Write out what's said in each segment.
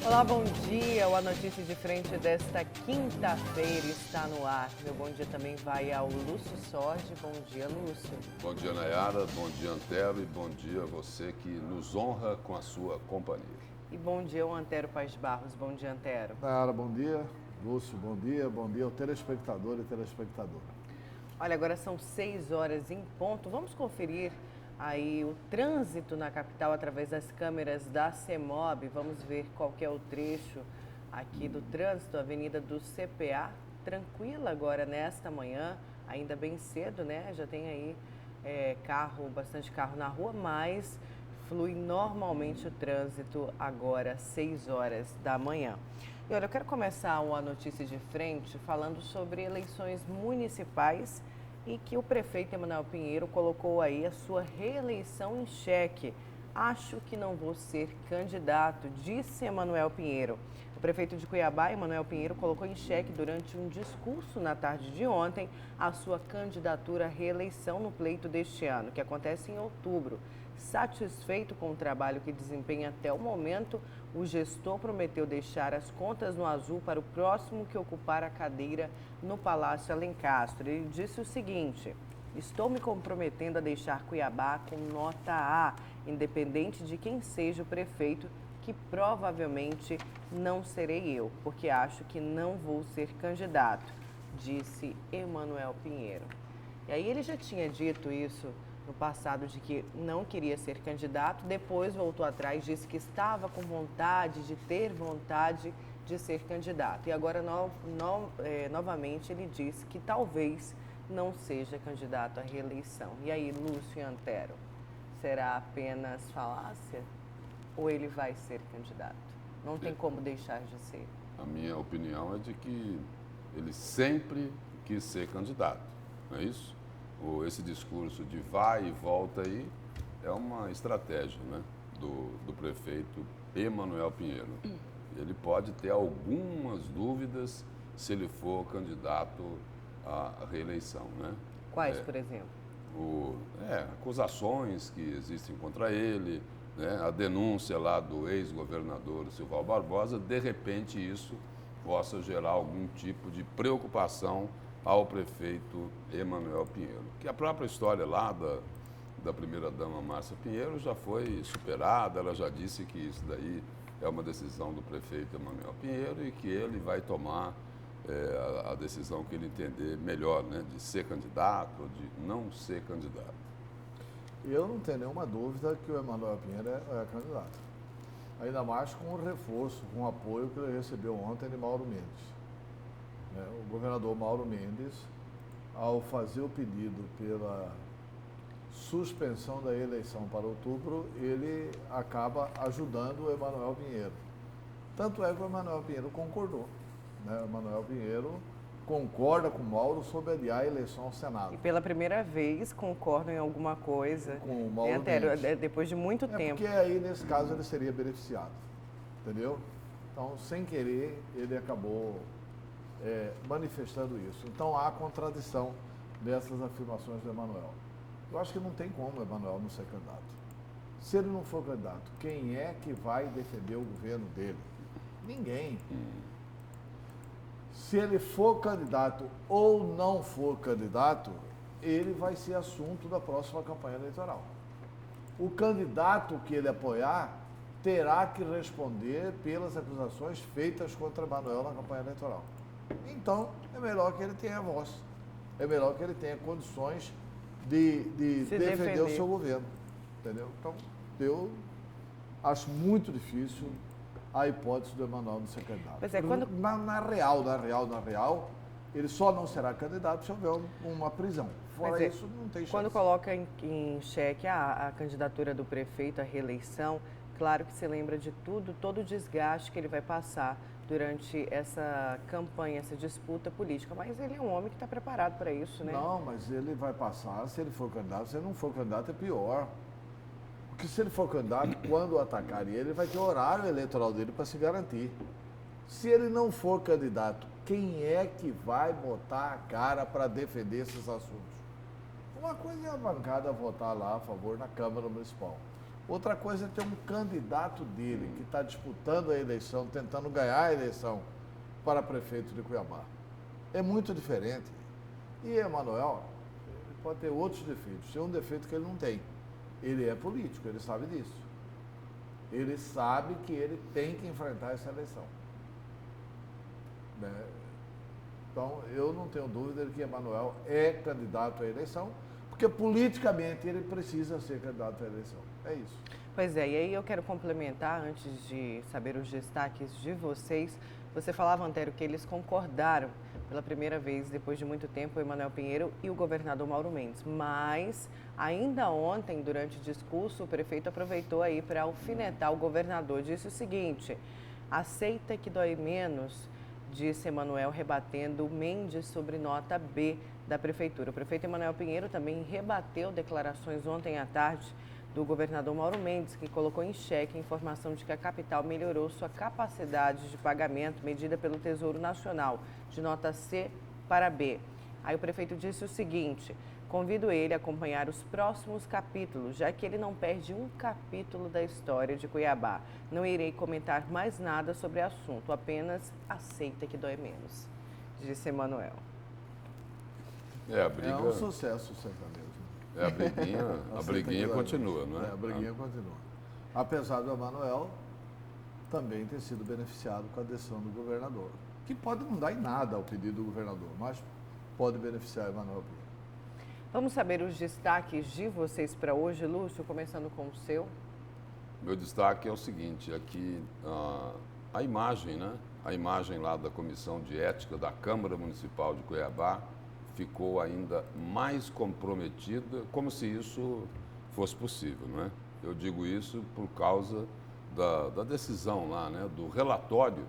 Olá, bom dia. O A Notícia de Frente desta quinta-feira está no ar. Meu bom dia também vai ao Lúcio Sorge. Bom dia, Lúcio. Bom dia, Nayara. Bom dia, Antero. E bom dia a você que nos honra com a sua companhia. E bom dia ao Antero Paz Barros. Bom dia, Antero. Nayara, bom dia. Lúcio, bom dia. Bom dia ao telespectador e telespectadora. Olha, agora são 6 horas em ponto. Vamos conferir aí o trânsito na capital através das câmeras da CEMOB. Vamos ver qual que é o trecho aqui do trânsito, Avenida do CPA. Tranquila agora nesta manhã, ainda bem cedo, né? Já tem aí bastante carro na rua, mas flui normalmente o trânsito agora, 6 horas da manhã. E olha, eu quero começar a notícia de frente falando sobre eleições municipais e que o prefeito Emanuel Pinheiro colocou aí a sua reeleição em xeque. Acho que não vou ser candidato, disse Emanuel Pinheiro. O prefeito de Cuiabá, Emanuel Pinheiro, colocou em xeque durante um discurso na tarde de ontem a sua candidatura à reeleição no pleito deste ano, que acontece em outubro. Satisfeito com o trabalho que desempenha até o momento, o gestor prometeu deixar as contas no azul para o próximo que ocupar a cadeira no Palácio Alencastro. Ele disse o seguinte: estou me comprometendo a deixar Cuiabá com nota A, independente de quem seja o prefeito, que provavelmente não serei eu, porque acho que não vou ser candidato, disse Emanuel Pinheiro. E aí ele já tinha dito isso no passado, de que não queria ser candidato, depois voltou atrás, disse que estava com vontade, de ter vontade de ser candidato. E agora, novamente, ele disse que talvez não seja candidato à reeleição. E aí, Lúcio e Antero, será apenas falácia ou ele vai ser candidato? Não tem como deixar de ser. A minha opinião é de que ele sempre quis ser candidato, não é isso? Esse discurso de vai e volta aí é uma estratégia, né, do prefeito Emanuel Pinheiro. Ele pode ter algumas dúvidas se ele for candidato à reeleição, né? Quais, por exemplo? Acusações que existem contra ele, né? A denúncia lá do ex-governador Silval Barbosa, de repente isso possa gerar algum tipo de preocupação ao prefeito Emanuel Pinheiro. Que a própria história lá da primeira-dama Márcia Pinheiro já foi superada, ela já disse que isso daí é uma decisão do prefeito Emanuel Pinheiro e que ele vai tomar a decisão que ele entender melhor, né, de ser candidato ou de não ser candidato. Eu não tenho nenhuma dúvida que o Emanuel Pinheiro é candidato. Ainda mais com o reforço, com o apoio que ele recebeu ontem de Mauro Mendes. O governador Mauro Mendes, ao fazer o pedido pela suspensão da eleição para outubro, ele acaba ajudando o Emanuel Pinheiro. Tanto é que o Emanuel Pinheiro concordou. O Emanuel Pinheiro concorda com o Mauro sobre adiar a eleição ao Senado. E pela primeira vez concordam em alguma coisa. Com o Mauro Mendes. Depois de muito tempo. Porque aí, nesse caso, ele seria beneficiado. Entendeu? Então, sem querer, ele acabou manifestando isso. Então, há contradição dessas afirmações do Emanuel. Eu acho que não tem como o Emanuel não ser candidato. Se ele não for candidato, quem é que vai defender o governo dele? Ninguém. Se ele for candidato ou não for candidato, ele vai ser assunto da próxima campanha eleitoral. O candidato que ele apoiar terá que responder pelas acusações feitas contra Emanuel na campanha eleitoral. Então, é melhor que ele tenha voz. É melhor que ele tenha condições de defender o seu governo. Entendeu? Então, eu acho muito difícil a hipótese do Emanuel não ser candidato. Pois é, quando... na real, ele só não será candidato se houver uma prisão. Fora isso, não tem chance. Quando coloca em xeque a candidatura do prefeito à reeleição, claro que se lembra de todo o desgaste que ele vai passar durante essa campanha, essa disputa política. Mas ele é um homem que está preparado para isso, né? Não, mas ele vai passar se ele for candidato. Se ele não for candidato, é pior. Porque se ele for candidato, quando atacarem ele, vai ter o horário eleitoral dele para se garantir. Se ele não for candidato, quem é que vai botar a cara para defender esses assuntos? Uma coisa é a bancada votar lá a favor na Câmara Municipal. Outra coisa é ter um candidato dele que está disputando a eleição, tentando ganhar a eleição para prefeito de Cuiabá. É muito diferente. E Emanuel pode ter outros defeitos. Tem um defeito que ele não tem. Ele é político, ele sabe disso. Ele sabe que ele tem que enfrentar essa eleição. Né? Então, eu não tenho dúvida de que Emanuel é candidato à eleição, porque politicamente ele precisa ser candidato à eleição. É isso. Pois é, e aí eu quero complementar, antes de saber os destaques de vocês. Você falava, Antero, que eles concordaram pela primeira vez, depois de muito tempo, o Emanuel Pinheiro e o governador Mauro Mendes. Mas, ainda ontem, durante o discurso, o prefeito aproveitou aí para alfinetar o governador. Disse o seguinte: aceita que dói menos, disse Emanuel, rebatendo Mendes sobre nota B da prefeitura. O prefeito Emanuel Pinheiro também rebateu declarações ontem à tarde do governador Mauro Mendes, que colocou em xeque a informação de que a capital melhorou sua capacidade de pagamento medida pelo Tesouro Nacional, de nota C para B. Aí o prefeito disse o seguinte: convido ele a acompanhar os próximos capítulos, já que ele não perde um capítulo da história de Cuiabá. Não irei comentar mais nada sobre o assunto, apenas aceita que dói menos, disse Emanuel. A briga... É um sucesso o sertanejo. A briguinha continua, não é? A briguinha continua. Apesar do Emanuel também ter sido beneficiado com a decisão do governador, que pode não dar em nada ao pedido do governador, mas pode beneficiar Emanuel Pinheiro. Vamos saber os destaques de vocês para hoje, Lúcio, começando com o seu. Meu destaque é o seguinte: aqui a imagem, né? A imagem lá da Comissão de Ética da Câmara Municipal de Cuiabá ficou ainda mais comprometida, como se isso fosse possível, não é? Eu digo isso por causa da decisão lá, né? Do relatório,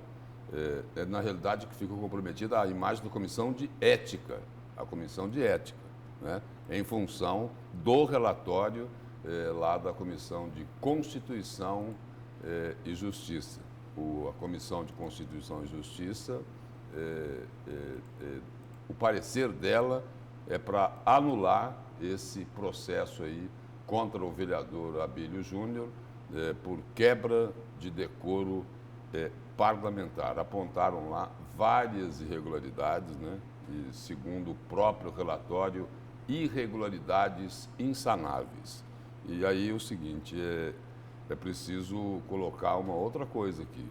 na realidade que ficou comprometida a imagem da Comissão de Ética, a Comissão de Ética, né? Em função do relatório lá da Comissão de Constituição e Justiça. A Comissão de Constituição e Justiça, o parecer dela é para anular esse processo aí contra o vereador Abílio Júnior por quebra de decoro parlamentar. Apontaram lá várias irregularidades, né? E, segundo o próprio relatório, irregularidades insanáveis. E aí o seguinte, é preciso colocar uma outra coisa aqui.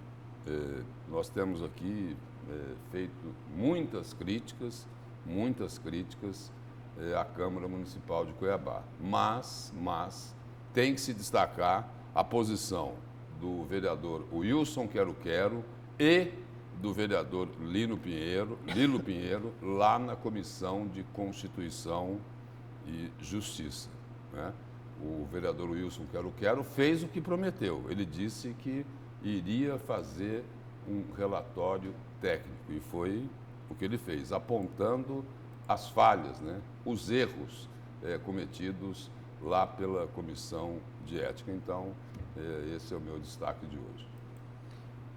Nós temos aqui feito muitas críticas à Câmara Municipal de Cuiabá, mas tem que se destacar a posição do vereador Wilson Quero-Quero e do vereador Lilo Pinheiro, lá na Comissão de Constituição e Justiça, né? O vereador Wilson Quero-Quero fez o que prometeu. Ele disse que iria fazer um relatório técnico e foi o que ele fez, apontando as falhas, né? Os erros cometidos lá pela Comissão de Ética. Então, esse é o meu destaque de hoje.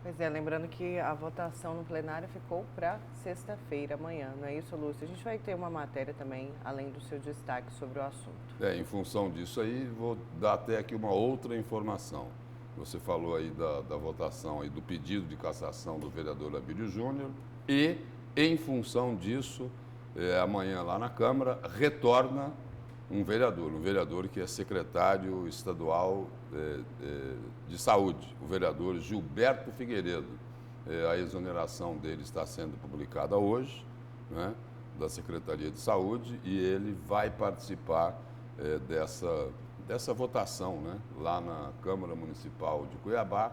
Pois é, lembrando que a votação no plenário ficou para sexta-feira, amanhã, não é isso, Lúcio? A gente vai ter uma matéria também, além do seu destaque sobre o assunto. Em função disso aí, vou dar até aqui uma outra informação. Você falou aí da votação, aí do pedido de cassação do vereador Abílio Júnior e, em função disso, amanhã lá na Câmara, retorna um vereador que é secretário estadual de saúde, o vereador Gilberto Figueiredo. A exoneração dele está sendo publicada hoje, né, da Secretaria de Saúde, e ele vai participar dessa votação, né, lá na Câmara Municipal de Cuiabá,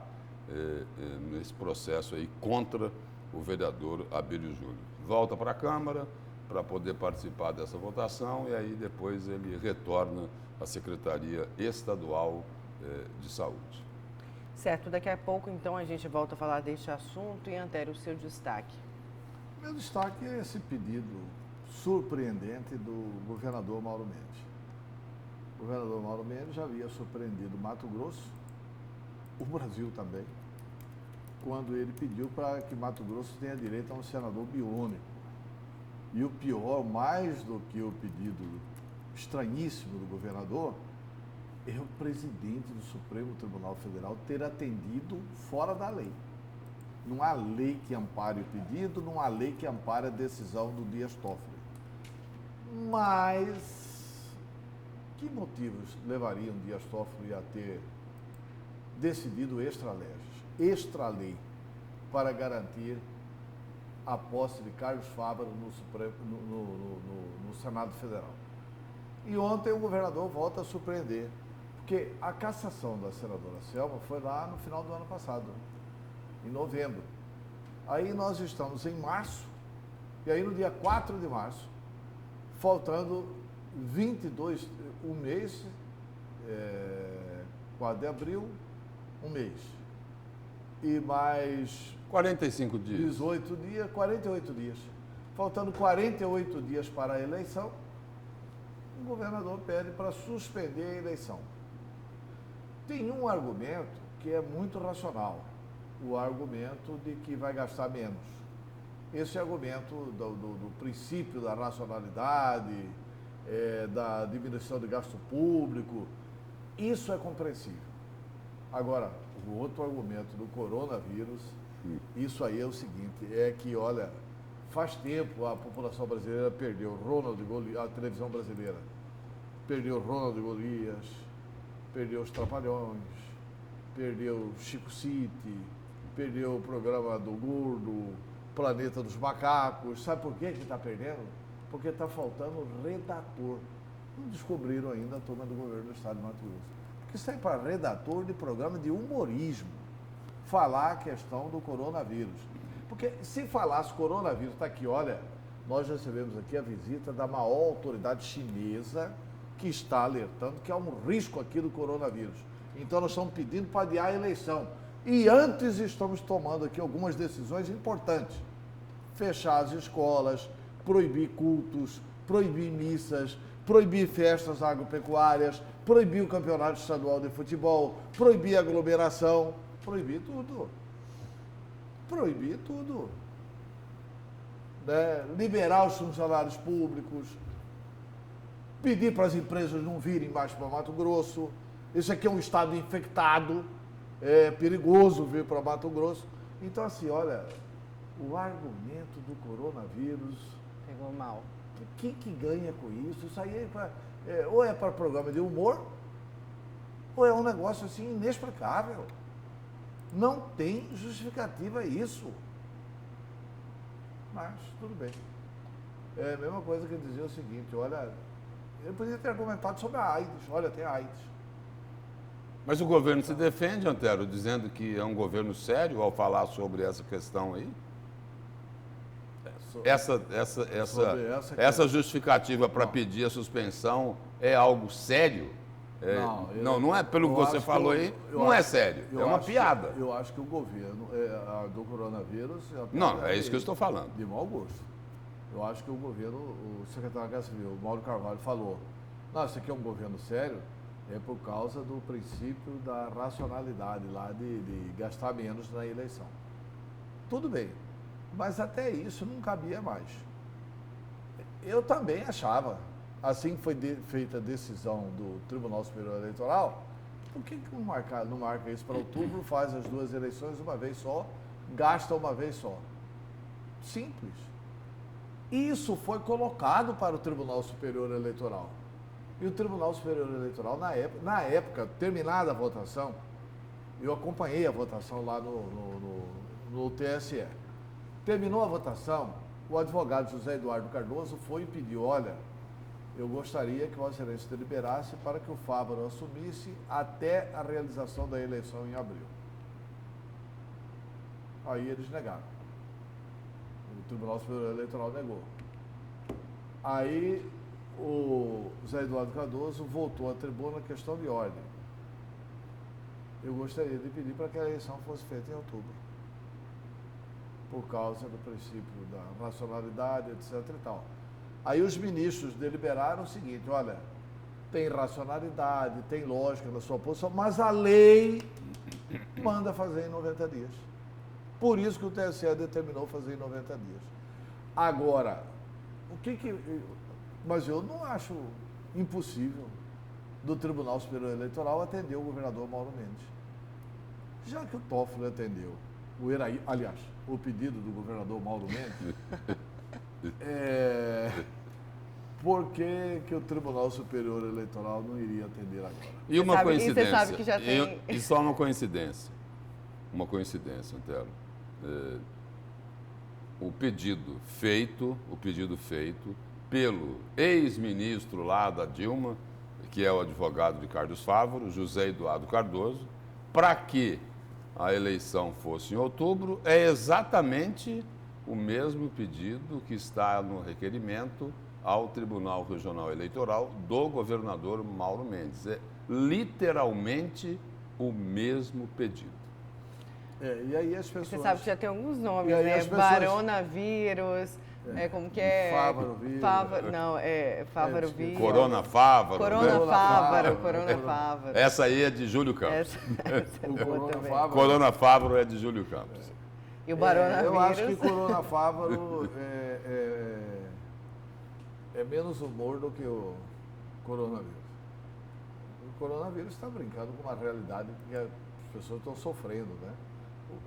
nesse processo aí contra o vereador Abílio Júnior. Volta para a Câmara para poder participar dessa votação e aí depois ele retorna à Secretaria Estadual de Saúde. Certo, daqui a pouco então a gente volta a falar deste assunto. E Antero, o seu destaque? Meu destaque é esse pedido surpreendente do governador Mauro Mendes. O governador Mauro Mendes já havia surpreendido Mato Grosso, o Brasil também, quando ele pediu para que Mato Grosso tenha direito a um senador biônico. E o pior, mais do que o pedido estranhíssimo do governador, é o presidente do Supremo Tribunal Federal ter atendido fora da lei. Não há lei que ampare o pedido, não há lei que ampare a decisão do Dias Toffoli. Mas que motivos levariam Dias Toffoli a ter decidido extra-lei, para garantir a posse de Carlos Fávaro no Senado Federal? E ontem o governador volta a surpreender, porque a cassação da senadora Selma foi lá no final do ano passado, em novembro. Aí nós estamos em março, e aí no dia 4 de março, faltando 22, um mês, 4 de abril, um mês. E mais 45 dias. 18 dias, 48 dias. Faltando 48 dias para a eleição, o governador pede para suspender a eleição. Tem um argumento que é muito racional, o argumento de que vai gastar menos. Esse argumento do princípio da racionalidade, da diminuição de gasto público, isso é compreensível. Agora, o outro argumento do coronavírus, isso aí é o seguinte, é que, olha, faz tempo a população brasileira perdeu Ronald Golias, a televisão brasileira perdeu Ronald Golias, perdeu os Trapalhões, perdeu Chico City, perdeu o programa do Gordo, Planeta dos Macacos. Sabe por que está perdendo? Porque está faltando redator. Não descobriram ainda a turma do governo do estado de Mato Grosso. Porque sai para redator de programa de humorismo falar a questão do coronavírus. Porque se falasse coronavírus, está aqui, olha, nós recebemos aqui a visita da maior autoridade chinesa que está alertando que há um risco aqui do coronavírus. Então nós estamos pedindo para adiar a eleição. E antes estamos tomando aqui algumas decisões importantes. Fechar as escolas, proibir cultos, proibir missas, proibir festas agropecuárias, proibir o campeonato estadual de futebol, proibir aglomeração, proibir tudo. Proibir tudo. Né? Liberar os funcionários públicos, pedir para as empresas não virem mais para Mato Grosso. Esse aqui é um estado infectado, é perigoso vir para Mato Grosso. Então, assim, olha, o argumento do coronavírus... Pegou mal. O que ganha com isso? Isso aí ou é para programa de humor, ou é um negócio assim inexplicável. Não tem justificativa isso. Mas, tudo bem. É a mesma coisa que eu dizia o seguinte, olha, eu podia ter argumentado sobre a AIDS. Olha, tem a AIDS. Mas o governo se defende, Antero, dizendo que é um governo sério ao falar sobre essa questão aí? Essa justificativa para pedir a suspensão é algo sério? Não é pelo que você falou aí, não é sério, é uma piada. Eu acho que o governo do coronavírus... Não, é isso que eu estou falando. De mau gosto. Eu acho que o governo, o secretário da Casa Civil, o Mauro Carvalho, falou, não, isso aqui é um governo sério, é por causa do princípio da racionalidade lá de gastar menos na eleição. Tudo bem, mas até isso não cabia mais. Eu também achava, assim que foi feita a decisão do Tribunal Superior Eleitoral, por que não marca isso para outubro, faz as duas eleições uma vez só, gasta uma vez só? Simples. Isso foi colocado para o Tribunal Superior Eleitoral. E o Tribunal Superior Eleitoral, na época, terminada a votação, eu acompanhei a votação lá no TSE. Terminou a votação, o advogado José Eduardo Cardoso foi e pediu, olha, eu gostaria que Vossa Excelência deliberasse para que o Fávaro assumisse até a realização da eleição em abril. Aí eles negaram. O Tribunal Superior Eleitoral negou. Aí o José Eduardo Cardoso voltou à tribuna questão de ordem. Eu gostaria de pedir para que a eleição fosse feita em outubro, por causa do princípio da racionalidade, etc. e tal. Aí os ministros deliberaram o seguinte, olha, tem racionalidade, tem lógica na sua posição, mas a lei manda fazer em 90 dias. Por isso que o TSE determinou fazer em 90 dias. Agora, mas eu não acho impossível do Tribunal Superior Eleitoral atendeu o governador Mauro Mendes. Já que o Toffoli atendeu, o pedido do governador Mauro Mendes, por que o Tribunal Superior Eleitoral não iria atender agora? E uma coincidência. E você sabe que já tem... E só uma coincidência. Uma coincidência, Antero. O pedido feito pelo ex-ministro lá da Dilma, que é o advogado de Carlos Fávaro, José Eduardo Cardoso, para que a eleição fosse em outubro, é exatamente o mesmo pedido que está no requerimento ao Tribunal Regional Eleitoral do governador Mauro Mendes. É literalmente o mesmo pedido. E aí as pessoas... Você sabe que já tem alguns nomes, E aí né? as pessoas- Baronavírus, como que é? Fávaro-vírus. Fávaro-vírus. Corona Fávaro. Corona-Fávaro, né? Corona-Fávaro. Essa aí é de Júlio Campos. Essa é O boa Corona também. Fávaro. Corona Fávaro é de Júlio Campos. E o Baronavírus. Eu acho que Corona Fávaro é menos humor do que o coronavírus. O coronavírus está brincando com uma realidade que as pessoas estão sofrendo, né?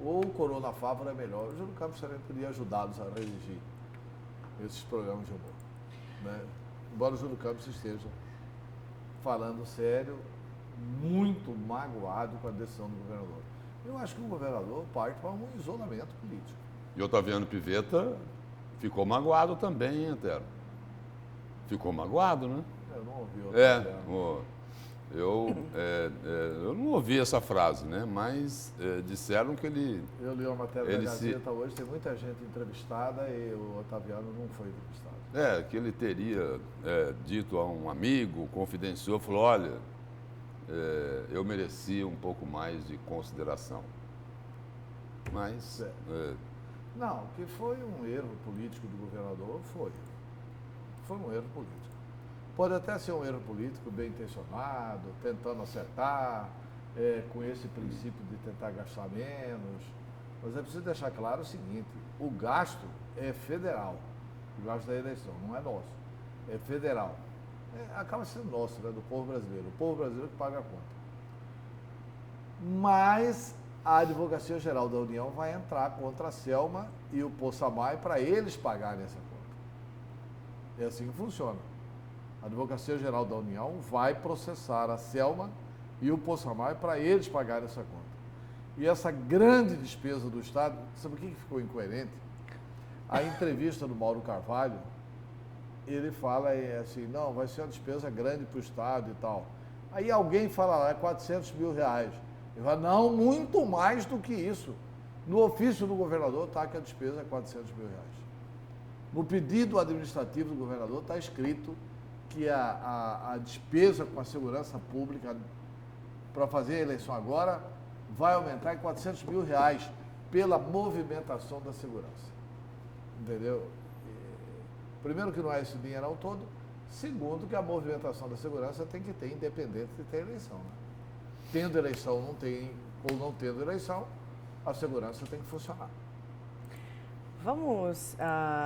Ou o Corona Fávaro é melhor. O Júlio Campos também podia ajudá-los a redigir esses programas de humor, né? Embora o Júlio Campos esteja falando sério, muito magoado com a decisão do governador. Eu acho que o governador parte para um isolamento político. E Otaviano Pivetta ficou magoado também, hein, Antero? Ficou magoado, né? Eu não ouvi outra Eu não ouvi essa frase, né? Mas disseram que ele... Eu li uma matéria Ele da Gazeta hoje, tem muita gente entrevistada e o Otaviano não foi entrevistado. Que ele teria dito a um amigo, confidenciou, falou, olha, eu merecia um pouco mais de consideração. Mas... Não, que foi um erro político do governador, foi. Foi um erro político. Pode até ser um erro político bem intencionado, tentando acertar, com esse princípio de tentar gastar menos. Mas é preciso deixar claro o seguinte, o gasto é federal, o gasto da eleição, não é nosso, é federal. Acaba sendo nosso, né, do povo brasileiro, o povo brasileiro que paga a conta. Mas a Advocacia Geral da União vai entrar contra a Selma e o Poçamai para eles pagarem essa conta. É assim que funciona. A Advocacia Geral da União vai processar a Selma e o Poçamai para eles pagarem essa conta. E essa grande despesa do Estado, sabe o que ficou incoerente? A entrevista do Mauro Carvalho, ele fala assim, não, vai ser uma despesa grande para o Estado e tal. Aí alguém fala lá, é 400 mil reais. Ele fala, não, muito mais do que isso. No ofício do governador está que a despesa é 400 mil reais. No pedido administrativo do governador está escrito que a despesa com a segurança pública para fazer a eleição agora vai aumentar em 400 mil reais pela movimentação da segurança. Entendeu? Primeiro que não é esse dinheirão todo, segundo que a movimentação da segurança tem que ter independente de ter eleição. Né? Tendo eleição ou não tendo eleição, a segurança tem que funcionar. Vamos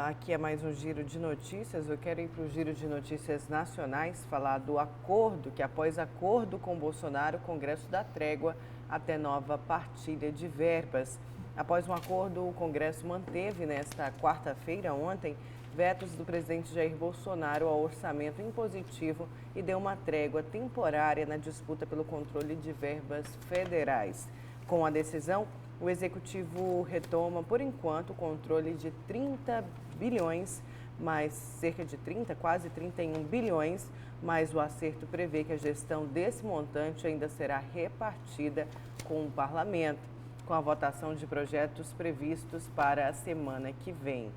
aqui a mais um giro de notícias. Eu quero ir para o giro de notícias nacionais, falar do acordo, que após acordo com Bolsonaro, o Congresso dá trégua até nova partilha de verbas. Após um acordo, o Congresso manteve nesta quarta-feira, ontem, vetos do presidente Jair Bolsonaro ao orçamento impositivo e deu uma trégua temporária na disputa pelo controle de verbas federais. Com a decisão, o Executivo retoma, por enquanto, o controle de 30 bilhões, mais cerca de 30, quase 31 bilhões, mas o acerto prevê que a gestão desse montante ainda será repartida com o Parlamento, com a votação de projetos previstos para a semana que vem.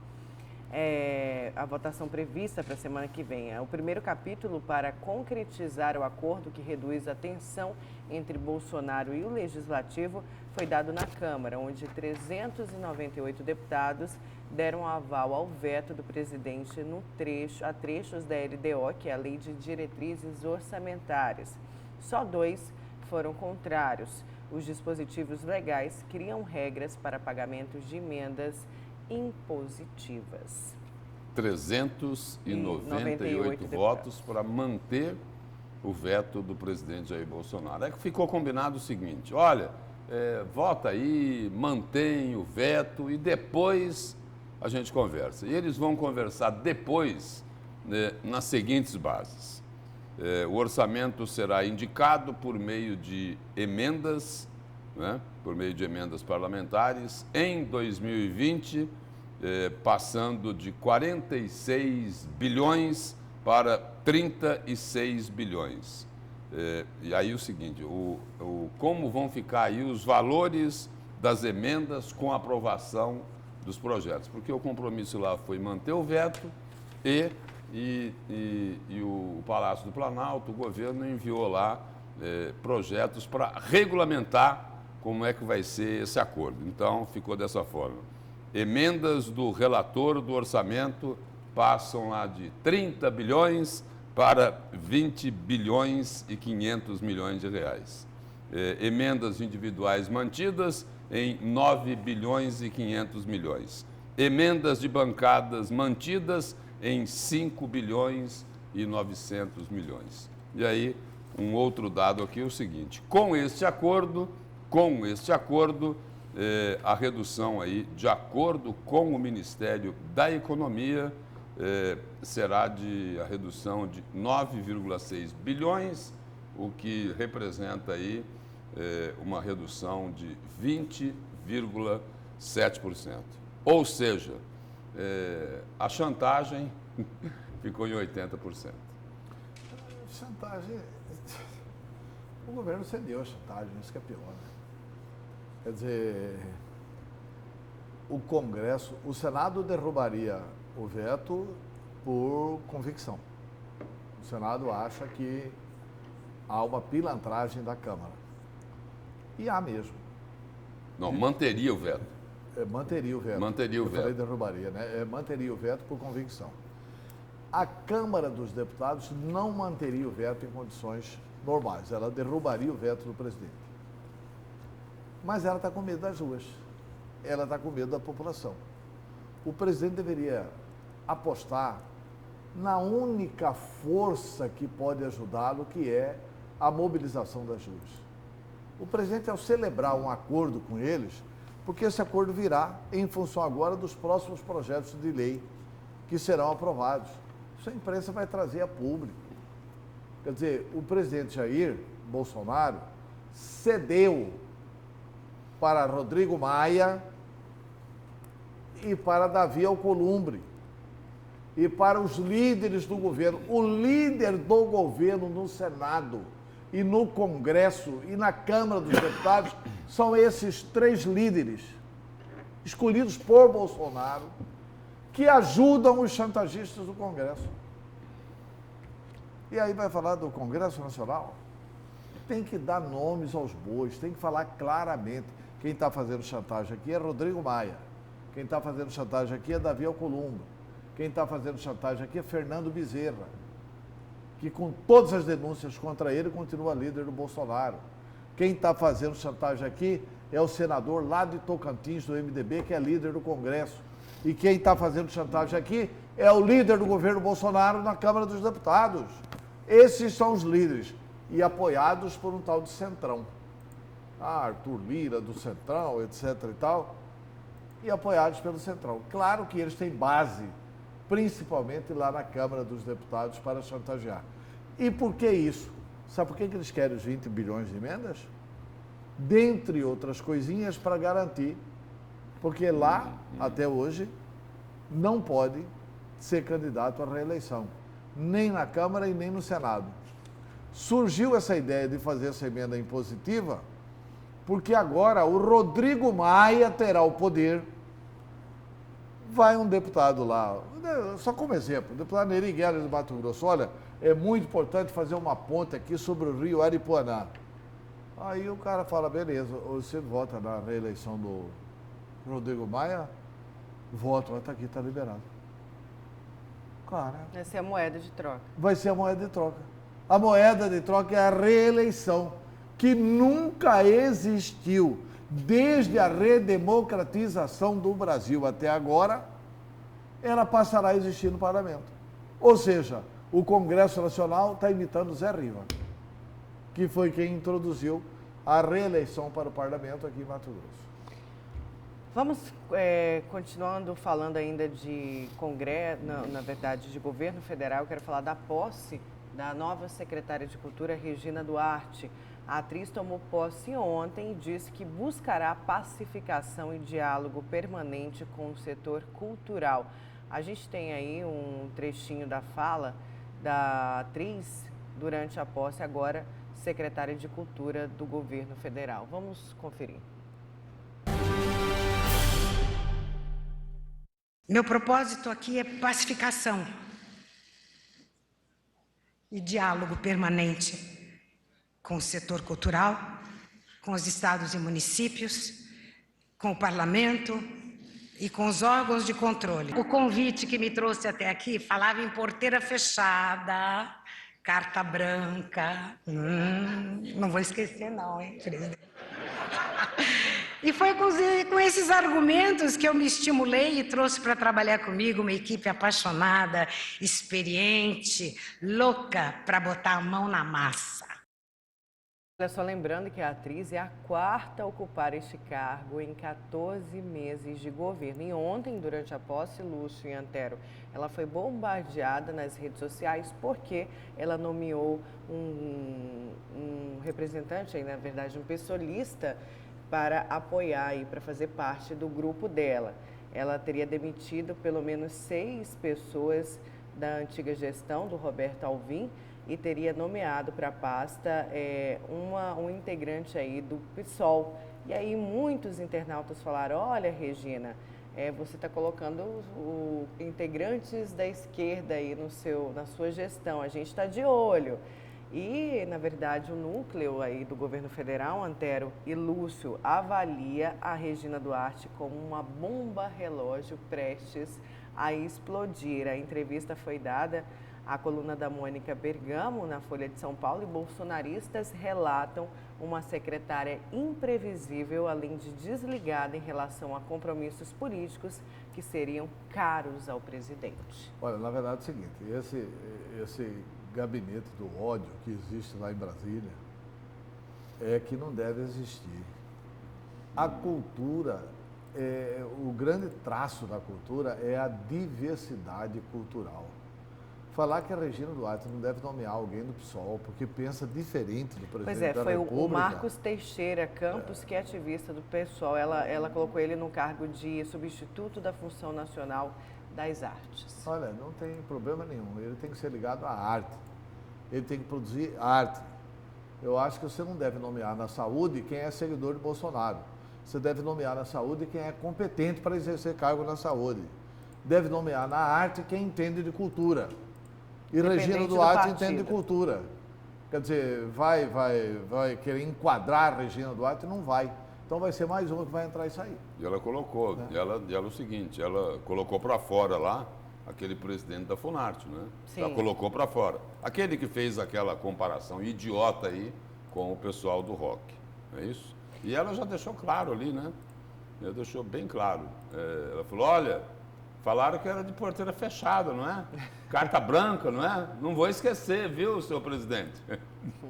A votação prevista para a semana que vem. O primeiro capítulo para concretizar o acordo que reduz a tensão entre Bolsonaro e o Legislativo foi dado na Câmara, onde 398 deputados deram aval ao veto do presidente a trechos da LDO, que é a Lei de Diretrizes Orçamentárias. Só 2 foram contrários. Os dispositivos legais criam regras para pagamentos de emendas impositivas. 398 votos para manter o veto do presidente Jair Bolsonaro. É que ficou combinado o seguinte, olha, vota aí, mantém o veto e depois a gente conversa. E eles vão conversar depois, né, nas seguintes bases. O orçamento será indicado por meio de emendas, né, por meio de emendas parlamentares, em 2020, passando de 46 bilhões para 36 bilhões. E aí o seguinte, como vão ficar aí os valores das emendas com a aprovação dos projetos? Porque o compromisso lá foi manter o veto e o Palácio do Planalto, o governo enviou lá projetos para regulamentar como é que vai ser esse acordo. Então, ficou dessa forma. Emendas do relator do orçamento passam lá de 30 bilhões para 20 bilhões e 500 milhões de reais. Emendas individuais mantidas em 9 bilhões e 500 milhões. Emendas de bancadas mantidas em 5 bilhões e 900 milhões. E aí, um outro dado aqui é o seguinte, com este acordo, a redução aí, de acordo com o Ministério da Economia, será a redução de 9,6 bilhões, o que representa aí uma redução de 20,7%. Ou seja, a chantagem ficou em 80%. Chantagem... O governo cedeu a chantagem, isso que é pior, né? Quer dizer, o Congresso, o Senado derrubaria o veto por convicção. O Senado acha que há uma pilantragem da Câmara. E há mesmo. Não, manteria o veto. Manteria o veto. Manteria o veto. Eu falei derrubaria, né? Manteria o veto por convicção. A Câmara dos Deputados não manteria o veto em condições normais. Ela derrubaria o veto do presidente. Mas ela está com medo das ruas. Ela está com medo da população. O presidente deveria apostar na única força que pode ajudá-lo, que é a mobilização das ruas. O presidente, ao celebrar um acordo com eles, porque esse acordo virá em função agora dos próximos projetos de lei que serão aprovados. Isso a imprensa vai trazer a público. Quer dizer, o presidente Jair Bolsonaro cedeu para Rodrigo Maia e para Davi Alcolumbre e para os líderes do governo. O líder do governo no Senado e no Congresso e na Câmara dos Deputados são esses 3 líderes escolhidos por Bolsonaro que ajudam os chantagistas do Congresso. E aí vai falar do Congresso Nacional? Tem que dar nomes aos bois, tem que falar claramente. Quem está fazendo chantagem aqui é Rodrigo Maia. Quem está fazendo chantagem aqui é Davi Alcolumbre. Quem está fazendo chantagem aqui é Fernando Bezerra, que com todas as denúncias contra ele continua líder do Bolsonaro. Quem está fazendo chantagem aqui é o senador lá de Tocantins, do MDB, que é líder do Congresso. E quem está fazendo chantagem aqui é o líder do governo Bolsonaro na Câmara dos Deputados. Esses são os líderes, e apoiados por um tal de Centrão. Arthur Lira, do Centrão, etc. e tal, e apoiados pelo Centrão. Claro que eles têm base, principalmente lá na Câmara dos Deputados, para chantagear. E por que isso? Sabe por que eles querem os 20 bilhões de emendas? Dentre outras coisinhas, para garantir, porque lá, até hoje, não pode ser candidato à reeleição, nem na Câmara e nem no Senado. Surgiu essa ideia de fazer essa emenda impositiva, porque agora o Rodrigo Maia terá o poder. Vai um deputado lá, só como exemplo, o deputado Neri Guedes do Mato Grosso, olha, é muito importante fazer uma ponte aqui sobre o rio Aripuanã. Aí o cara fala, beleza, você vota na reeleição do Rodrigo Maia? Voto, vai estar aqui, está liberado. Cara... Vai ser a moeda de troca. Vai ser a moeda de troca. A moeda de troca é a reeleição, que nunca existiu. Desde a redemocratização do Brasil até agora, ela passará a existir no parlamento. Ou seja, O Congresso Nacional está imitando Zé Riva, que foi quem introduziu a reeleição para o parlamento aqui em Mato Grosso. Vamos continuando falando ainda de Congresso, na verdade de governo federal. Eu quero falar da posse da nova secretária de Cultura, Regina Duarte. A atriz tomou posse ontem e disse que buscará pacificação e diálogo permanente com o setor cultural. A gente tem aí um trechinho da fala da atriz durante a posse, agora secretária de Cultura do governo federal. Vamos conferir. Meu propósito aqui é pacificação e diálogo permanente com o setor cultural, com os estados e municípios, com o parlamento e com os órgãos de controle. O convite que me trouxe até aqui falava em porteira fechada, carta branca. Não vou esquecer não, hein, presidente? E foi com esses argumentos que eu me estimulei e trouxe para trabalhar comigo uma equipe apaixonada, experiente, louca para botar a mão na massa. Olha só, lembrando que a atriz é a quarta a ocupar este cargo em 14 meses de governo. E ontem, durante a posse, Lúcio e Antero, ela foi bombardeada nas redes sociais porque ela nomeou um representante, na verdade um pessoalista, para apoiar e para fazer parte do grupo dela. Ela teria demitido pelo menos 6 pessoas da antiga gestão do Roberto Alvim e teria nomeado para a pasta um integrante aí do PSOL. E aí muitos internautas falaram: olha, Regina, você está colocando integrantes da esquerda aí na sua gestão, a gente está de olho. E, na verdade, o núcleo aí do governo federal, Antero e Lúcio, avalia a Regina Duarte como uma bomba relógio prestes a explodir. A entrevista foi dada à coluna da Mônica Bergamo, na Folha de São Paulo, e bolsonaristas relatam uma secretária imprevisível, além de desligada em relação a compromissos políticos que seriam caros ao presidente. Olha, na verdade é o seguinte, esse gabinete do ódio que existe lá em Brasília é que não deve existir. A cultura, o grande traço da cultura é a diversidade cultural. Falar que a Regina Duarte não deve nomear alguém do PSOL porque pensa diferente do presidente da República. Foi o Marcos Teixeira Campos, que é ativista do PSOL. Ela colocou ele no cargo de substituto da Função Nacional das Artes. Olha, não tem problema nenhum. Ele tem que ser ligado à arte. Ele tem que produzir arte. Eu acho que você não deve nomear na saúde quem é seguidor de Bolsonaro. Você deve nomear na saúde quem é competente para exercer cargo na saúde. Deve nomear na arte quem entende de cultura. E Regina Duarte entende de cultura. Quer dizer, vai querer enquadrar a Regina Duarte? Não vai. Então vai ser mais uma que vai entrar e sair. E ela colocou, e ela o seguinte, ela colocou para fora lá aquele presidente da Funarte, né? Sim. Ela colocou para fora. Aquele que fez aquela comparação idiota aí com o pessoal do rock, não é isso? E ela já deixou claro ali, né? Ela deixou bem claro. Ela falou, olha, falaram que era de porteira fechada, não é? Carta branca, não é? Não vou esquecer, viu, senhor presidente?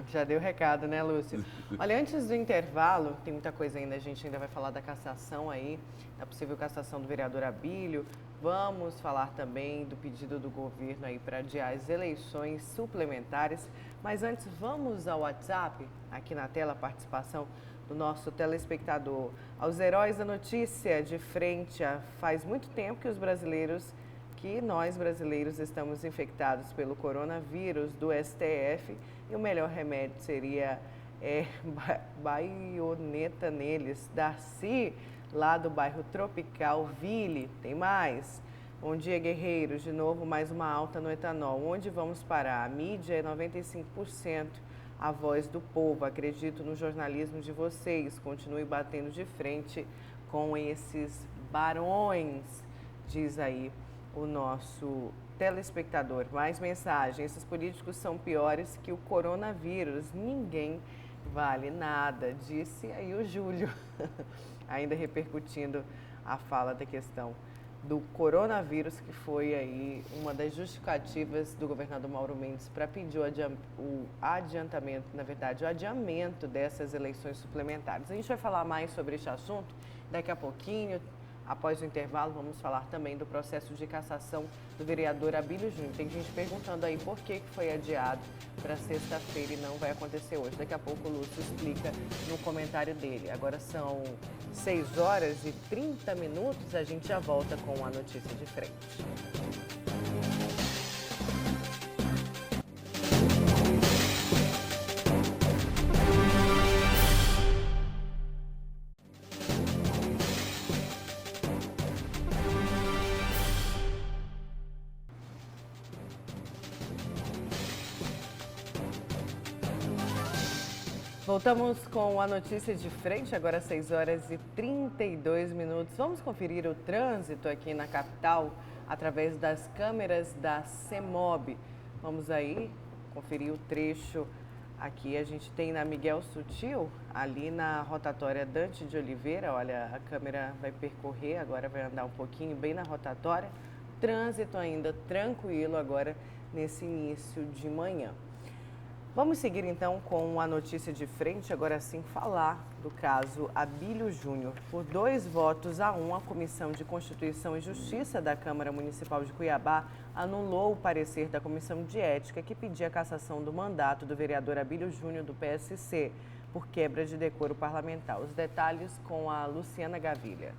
Já deu recado, né, Lúcio? Olha, antes do intervalo, tem muita coisa ainda, a gente ainda vai falar da cassação aí, da possível cassação do vereador Abílio. Vamos falar também do pedido do governo aí para adiar as eleições suplementares. Mas antes, vamos ao WhatsApp, aqui na tela, a participação do nosso telespectador. Aos heróis da notícia, de frente faz muito tempo que nós brasileiros estamos infectados pelo coronavírus do STF e o melhor remédio seria baioneta neles. Darcy, lá do bairro Tropical Ville, tem mais. Bom dia, guerreiros. De novo, mais uma alta no etanol. Onde vamos parar? A mídia é 95%. A voz do povo. Acredito no jornalismo de vocês. Continue batendo de frente com esses barões, diz aí o nosso telespectador. Mais mensagem. Esses políticos são piores que o coronavírus. Ninguém vale nada, disse aí o Júlio. Ainda repercutindo a fala da questão do coronavírus, que foi aí uma das justificativas do governador Mauro Mendes para pedir o adiantamento, na verdade, o adiamento dessas eleições suplementares. A gente vai falar mais sobre este assunto daqui a pouquinho. Após o intervalo, vamos falar também do processo de cassação do vereador Abílio Júnior. Tem gente perguntando aí por que foi adiado para sexta-feira e não vai acontecer hoje. Daqui a pouco o Lúcio explica no comentário dele. Agora são 6h30, a gente já volta com a notícia de frente. Voltamos com a notícia de frente, agora 6h32. Vamos conferir o trânsito aqui na capital através das câmeras da CEMOB. Vamos aí conferir o trecho aqui. A gente tem na Miguel Sutil, ali na rotatória Dante de Oliveira. Olha, a câmera vai percorrer, agora vai andar um pouquinho bem na rotatória. Trânsito ainda tranquilo agora nesse início de manhã. Vamos seguir então com a notícia de frente, agora sim falar do caso Abílio Júnior. Por 2-1, a Comissão de Constituição e Justiça da Câmara Municipal de Cuiabá anulou o parecer da Comissão de Ética que pedia a cassação do mandato do vereador Abílio Júnior do PSC por quebra de decoro parlamentar. Os detalhes com a Luciana Gavilha.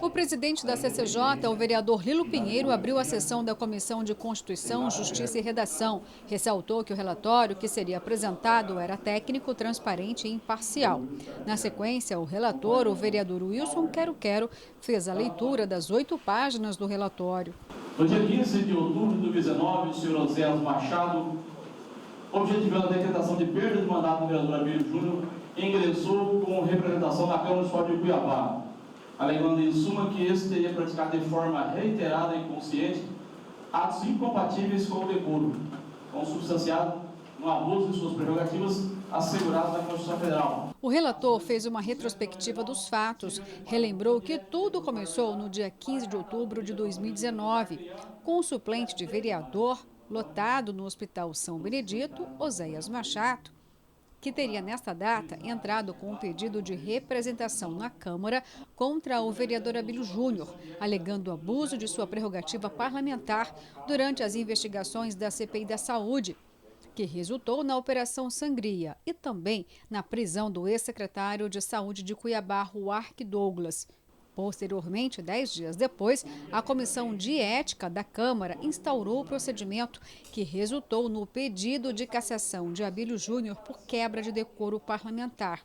O presidente da CCJ, o vereador Lilo Pinheiro, abriu a sessão da Comissão de Constituição, Justiça e Redação. Ressaltou que o relatório que seria apresentado era técnico, transparente e imparcial. Na sequência, o relator, o vereador Wilson Quero-Quero, fez a leitura das 8 páginas do relatório. No dia 15 de outubro de 2019, o senhor Oséias Machado, objetivando a decretação de perda de mandato do vereador Abílio Júnior, ingressou com representação na Câmara Municipal de Cuiabá, alegando em suma que esse teria praticado de forma reiterada e consciente atos incompatíveis com o decoro, consubstanciado no abuso de suas prerrogativas asseguradas na Constituição Federal. O relator fez uma retrospectiva dos fatos, relembrou que tudo começou no dia 15 de outubro de 2019, com o suplente de vereador lotado no Hospital São Benedito, Oséias Machado, que teria nesta data entrado com um pedido de representação na Câmara contra o vereador Abílio Júnior, alegando abuso de sua prerrogativa parlamentar durante as investigações da CPI da Saúde, que resultou na Operação Sangria e também na prisão do ex-secretário de Saúde de Cuiabá, Ruark Douglas. Posteriormente, 10 dias depois, a Comissão de Ética da Câmara instaurou o procedimento que resultou no pedido de cassação de Abílio Júnior por quebra de decoro parlamentar.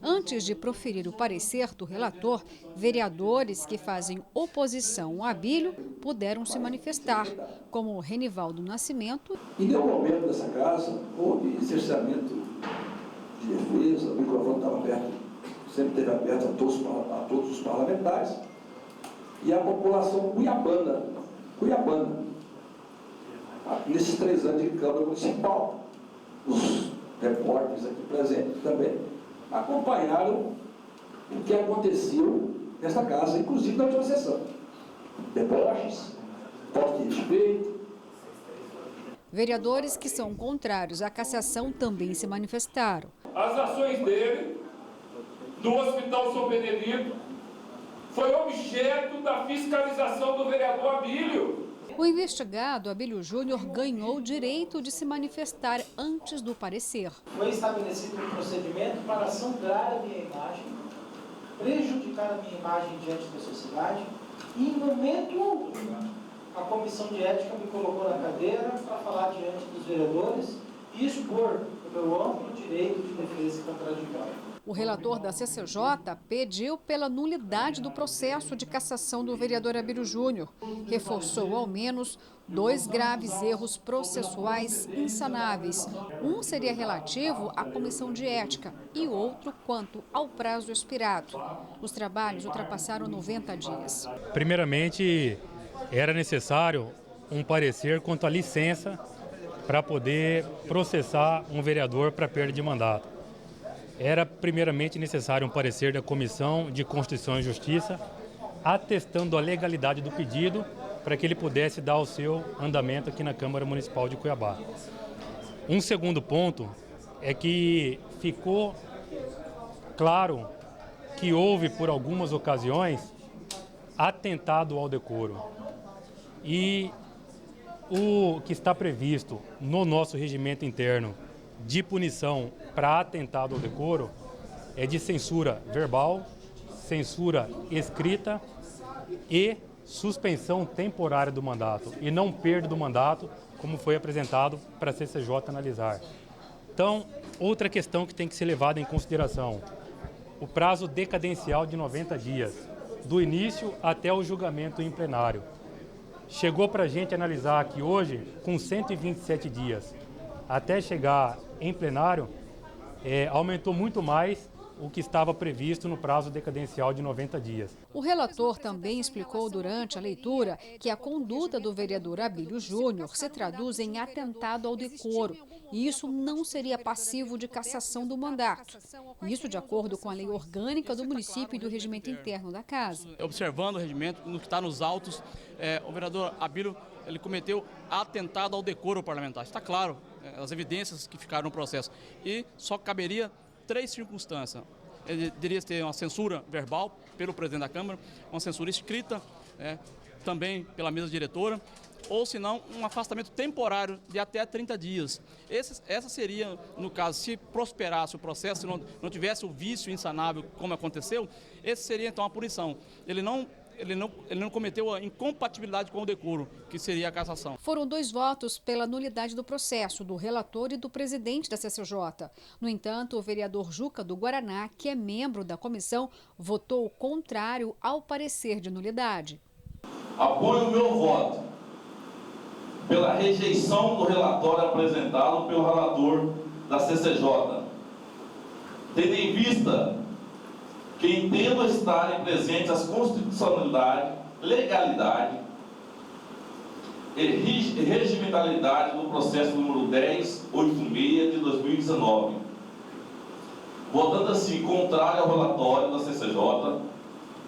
Antes de proferir o parecer do relator, vereadores que fazem oposição a Abílio puderam se manifestar, como Renivaldo Nascimento. Em nenhum momento dessa casa houve cerceamento de defesa, o microfone estava aberto, sempre esteve aberto a todos os parlamentares, e a população cuiabana, nesses 3 anos de Câmara Municipal, os repórteres aqui presentes também, acompanharam o que aconteceu nessa casa, inclusive na última sessão. Deboches, falta de respeito. Vereadores que são contrários à cassação também se manifestaram. As ações dele no Hospital São Benedito foi objeto da fiscalização do vereador Abílio. O investigado, Abílio Júnior, ganhou o direito de se manifestar antes do parecer. Foi estabelecido um procedimento para sangrar a minha imagem, prejudicar a minha imagem diante da sociedade, e em momento algum a Comissão de Ética me colocou na cadeira para falar diante dos vereadores e expor o meu amplo direito de defesa e contraditório. O relator da CCJ pediu pela nulidade do processo de cassação do vereador Abílio Júnior. Reforçou ao menos 2 graves erros processuais insanáveis. Um seria relativo à Comissão de Ética e outro quanto ao prazo expirado. Os trabalhos ultrapassaram 90 dias. Primeiramente, era necessário um parecer quanto à licença para poder processar um vereador para perda de mandato. era primeiramente necessário um parecer da Comissão de Constituição e Justiça, atestando a legalidade do pedido para que ele pudesse dar o seu andamento aqui na Câmara Municipal de Cuiabá. Um segundo ponto é que ficou claro que houve, por algumas ocasiões, atentado ao decoro. E o que está previsto no nosso regimento interno de punição para atentado ao decoro é de censura verbal, censura escrita e suspensão temporária do mandato, e não perda do mandato, como foi apresentado para a CCJ analisar. Então, outra questão que tem que ser levada em consideração, o prazo decadencial de 90 dias, do início até o julgamento em plenário. Chegou para a gente analisar aqui hoje com 127 dias. Até chegar em plenário, aumentou muito mais o que estava previsto no prazo decadencial de 90 dias. O relator também explicou durante a leitura que a conduta do vereador Abílio Júnior se traduz em atentado ao decoro, e isso não seria passivo de cassação do mandato. Isso de acordo com a lei orgânica do município e do regimento interno da casa. Observando o regimento, no que está nos autos, o vereador Abílio ele cometeu atentado ao decoro parlamentar. Está claro, as evidências que ficaram no processo. E só caberia 3 circunstâncias. Ele deveria ter uma censura verbal pelo presidente da Câmara, uma censura escrita, também pela mesa diretora, ou se não, um afastamento temporário de até 30 dias. Essa seria, no caso, se prosperasse o processo, se não tivesse o vício insanável como aconteceu, esse seria então a punição. Ele não cometeu a incompatibilidade com o decoro, que seria a cassação. Foram 2 votos pela nulidade do processo, do relator e do presidente da CCJ. No entanto, o vereador Juca do Guaraná, que é membro da comissão, votou contrário ao parecer de nulidade. Apoio o meu voto pela rejeição do relatório apresentado pelo relator da CCJ, tendo em vista que entendo estarem presentes as constitucionalidade, legalidade e regimentalidade do processo número 1086 de 2019. Votando assim contrário ao relatório da CCJ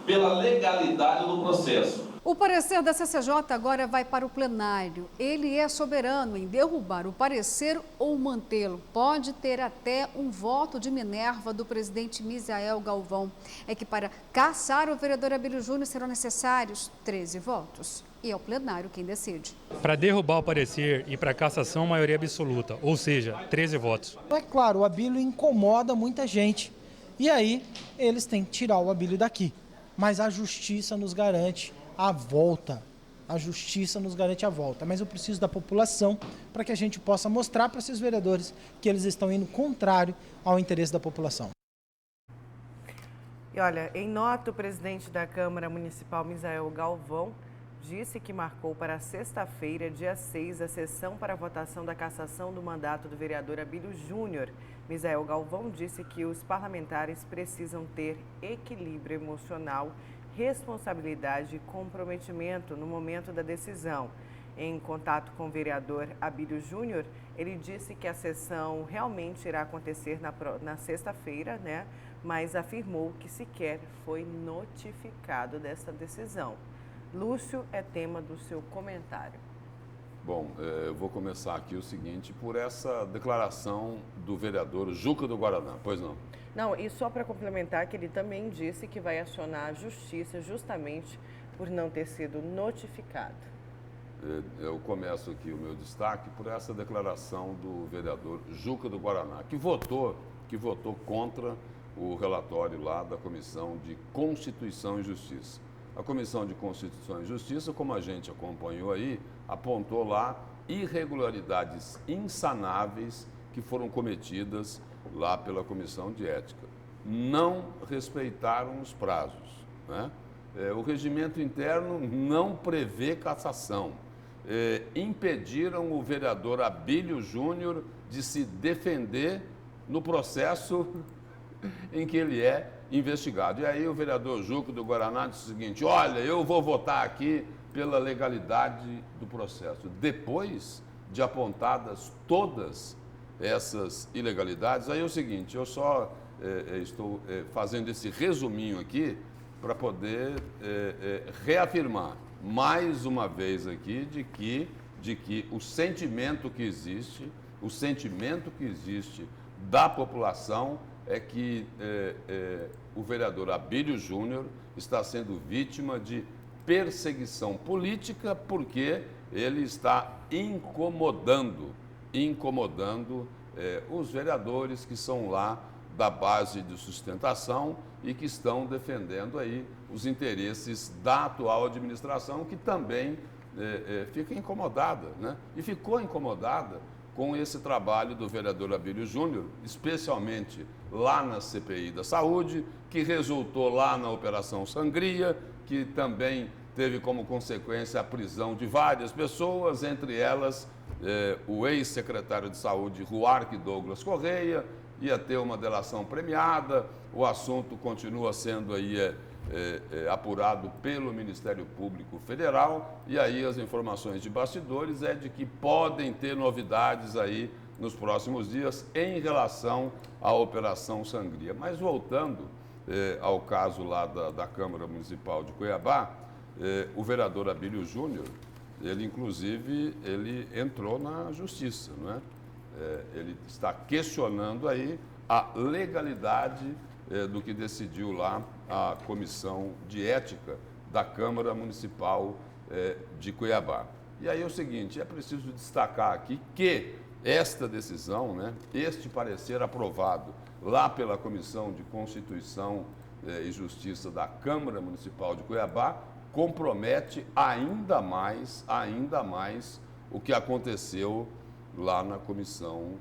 pela legalidade do processo. O parecer da CCJ agora vai para o plenário. Ele é soberano em derrubar o parecer ou mantê-lo. Pode ter até um voto de Minerva do presidente Misael Galvão. É que para cassar o vereador Abílio Júnior serão necessários 13 votos. E é o plenário quem decide. Para derrubar o parecer e para cassação, maioria absoluta, ou seja, 13 votos. É claro, o Abílio incomoda muita gente. E aí, eles têm que tirar o Abílio daqui. Mas a justiça nos garante a volta. A justiça nos garante a volta. Mas eu preciso da população para que a gente possa mostrar para esses vereadores que eles estão indo contrário ao interesse da população. E olha, em nota, o presidente da Câmara Municipal, Misael Galvão, disse que marcou para sexta-feira, dia 6, a sessão para a votação da cassação do mandato do vereador Abílio Júnior. Misael Galvão disse que os parlamentares precisam ter equilíbrio emocional, responsabilidade e comprometimento no momento da decisão. Em contato com o vereador Abílio Júnior, ele disse que a sessão realmente irá acontecer na sexta-feira, né? Mas afirmou que sequer foi notificado dessa decisão. Lúcio, é tema do seu comentário. Bom, eu vou começar aqui o seguinte, por essa declaração do vereador Juca do Guaraná, pois não? Não, e só para complementar que ele também disse que vai acionar a justiça justamente por não ter sido notificado. Eu começo aqui o meu destaque por essa declaração do vereador Juca do Guaraná, que votou contra o relatório lá da Comissão de Constituição e Justiça. A Comissão de Constituição e Justiça, como a gente acompanhou aí, apontou lá irregularidades insanáveis que foram cometidas lá pela Comissão de Ética. Não respeitaram os prazos, né? O regimento interno não prevê cassação. Impediram o vereador Abílio Júnior de se defender no processo em que ele é investigado. E aí o vereador Juca do Guaraná disse o seguinte: olha, eu vou votar aqui pela legalidade do processo. Depois de apontadas todas essas ilegalidades, aí é o seguinte, eu só estou fazendo esse resuminho aqui para poder reafirmar mais uma vez aqui de que o sentimento que existe da população é que o vereador Abílio Júnior está sendo vítima de perseguição política porque ele está incomodando os vereadores que são lá da base de sustentação e que estão defendendo aí os interesses da atual administração, que também fica incomodada, né? E ficou incomodada com esse trabalho do vereador Abílio Júnior, especialmente lá na CPI da Saúde, que resultou lá na Operação Sangria, que também teve como consequência a prisão de várias pessoas, entre elas o ex-secretário de Saúde, Ruarque Douglas Correia, ia ter uma delação premiada, o assunto continua sendo aí apurado pelo Ministério Público Federal, e aí as informações de bastidores é de que podem ter novidades aí nos próximos dias em relação à Operação Sangria. Mas voltando ao caso lá da Câmara Municipal de Cuiabá, o vereador Abílio Júnior, ele inclusive entrou na justiça, não é? Ele está questionando aí a legalidade do que decidiu lá a Comissão de Ética da Câmara Municipal de Cuiabá. E aí é o seguinte, é preciso destacar aqui que esta decisão, né, este parecer aprovado lá pela Comissão de Constituição e Justiça da Câmara Municipal de Cuiabá, compromete ainda mais o que aconteceu lá na Comissão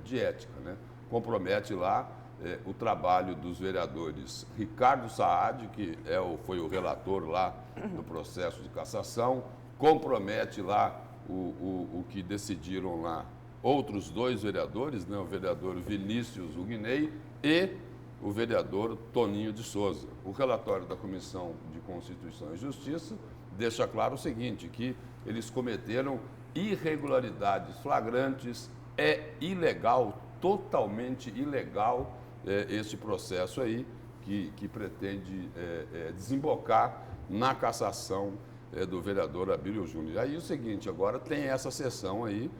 de Ética, né? Compromete lá o trabalho dos vereadores Ricardo Saad, que foi o relator lá no processo de cassação, compromete lá o que decidiram lá outros dois vereadores, né? O vereador Vinícius Huguinei e o vereador Toninho de Souza. O relatório da Comissão de Constituição e Justiça deixa claro o seguinte, que eles cometeram irregularidades flagrantes, é ilegal, totalmente ilegal este processo aí, que pretende desembocar na cassação do vereador Abílio Júnior. Aí o seguinte, agora tem essa sessão aí,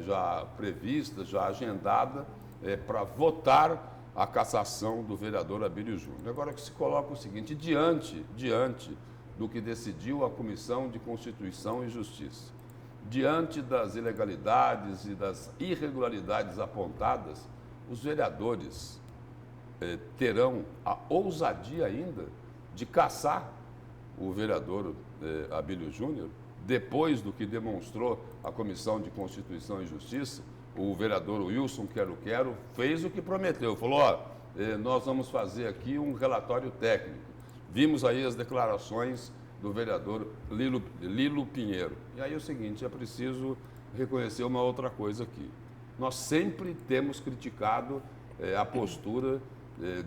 já prevista, já agendada, para votar a cassação do vereador Abílio Júnior. Agora que se coloca o seguinte, diante do que decidiu a Comissão de Constituição e Justiça, diante das ilegalidades e das irregularidades apontadas, os vereadores terão a ousadia ainda de cassar o vereador Abílio Júnior, depois do que demonstrou a Comissão de Constituição e Justiça. O vereador Wilson Quero fez o que prometeu, falou, nós vamos fazer aqui um relatório técnico. Vimos aí as declarações do vereador Lilo Pinheiro. E aí é o seguinte, é preciso reconhecer uma outra coisa aqui. Nós sempre temos criticado a postura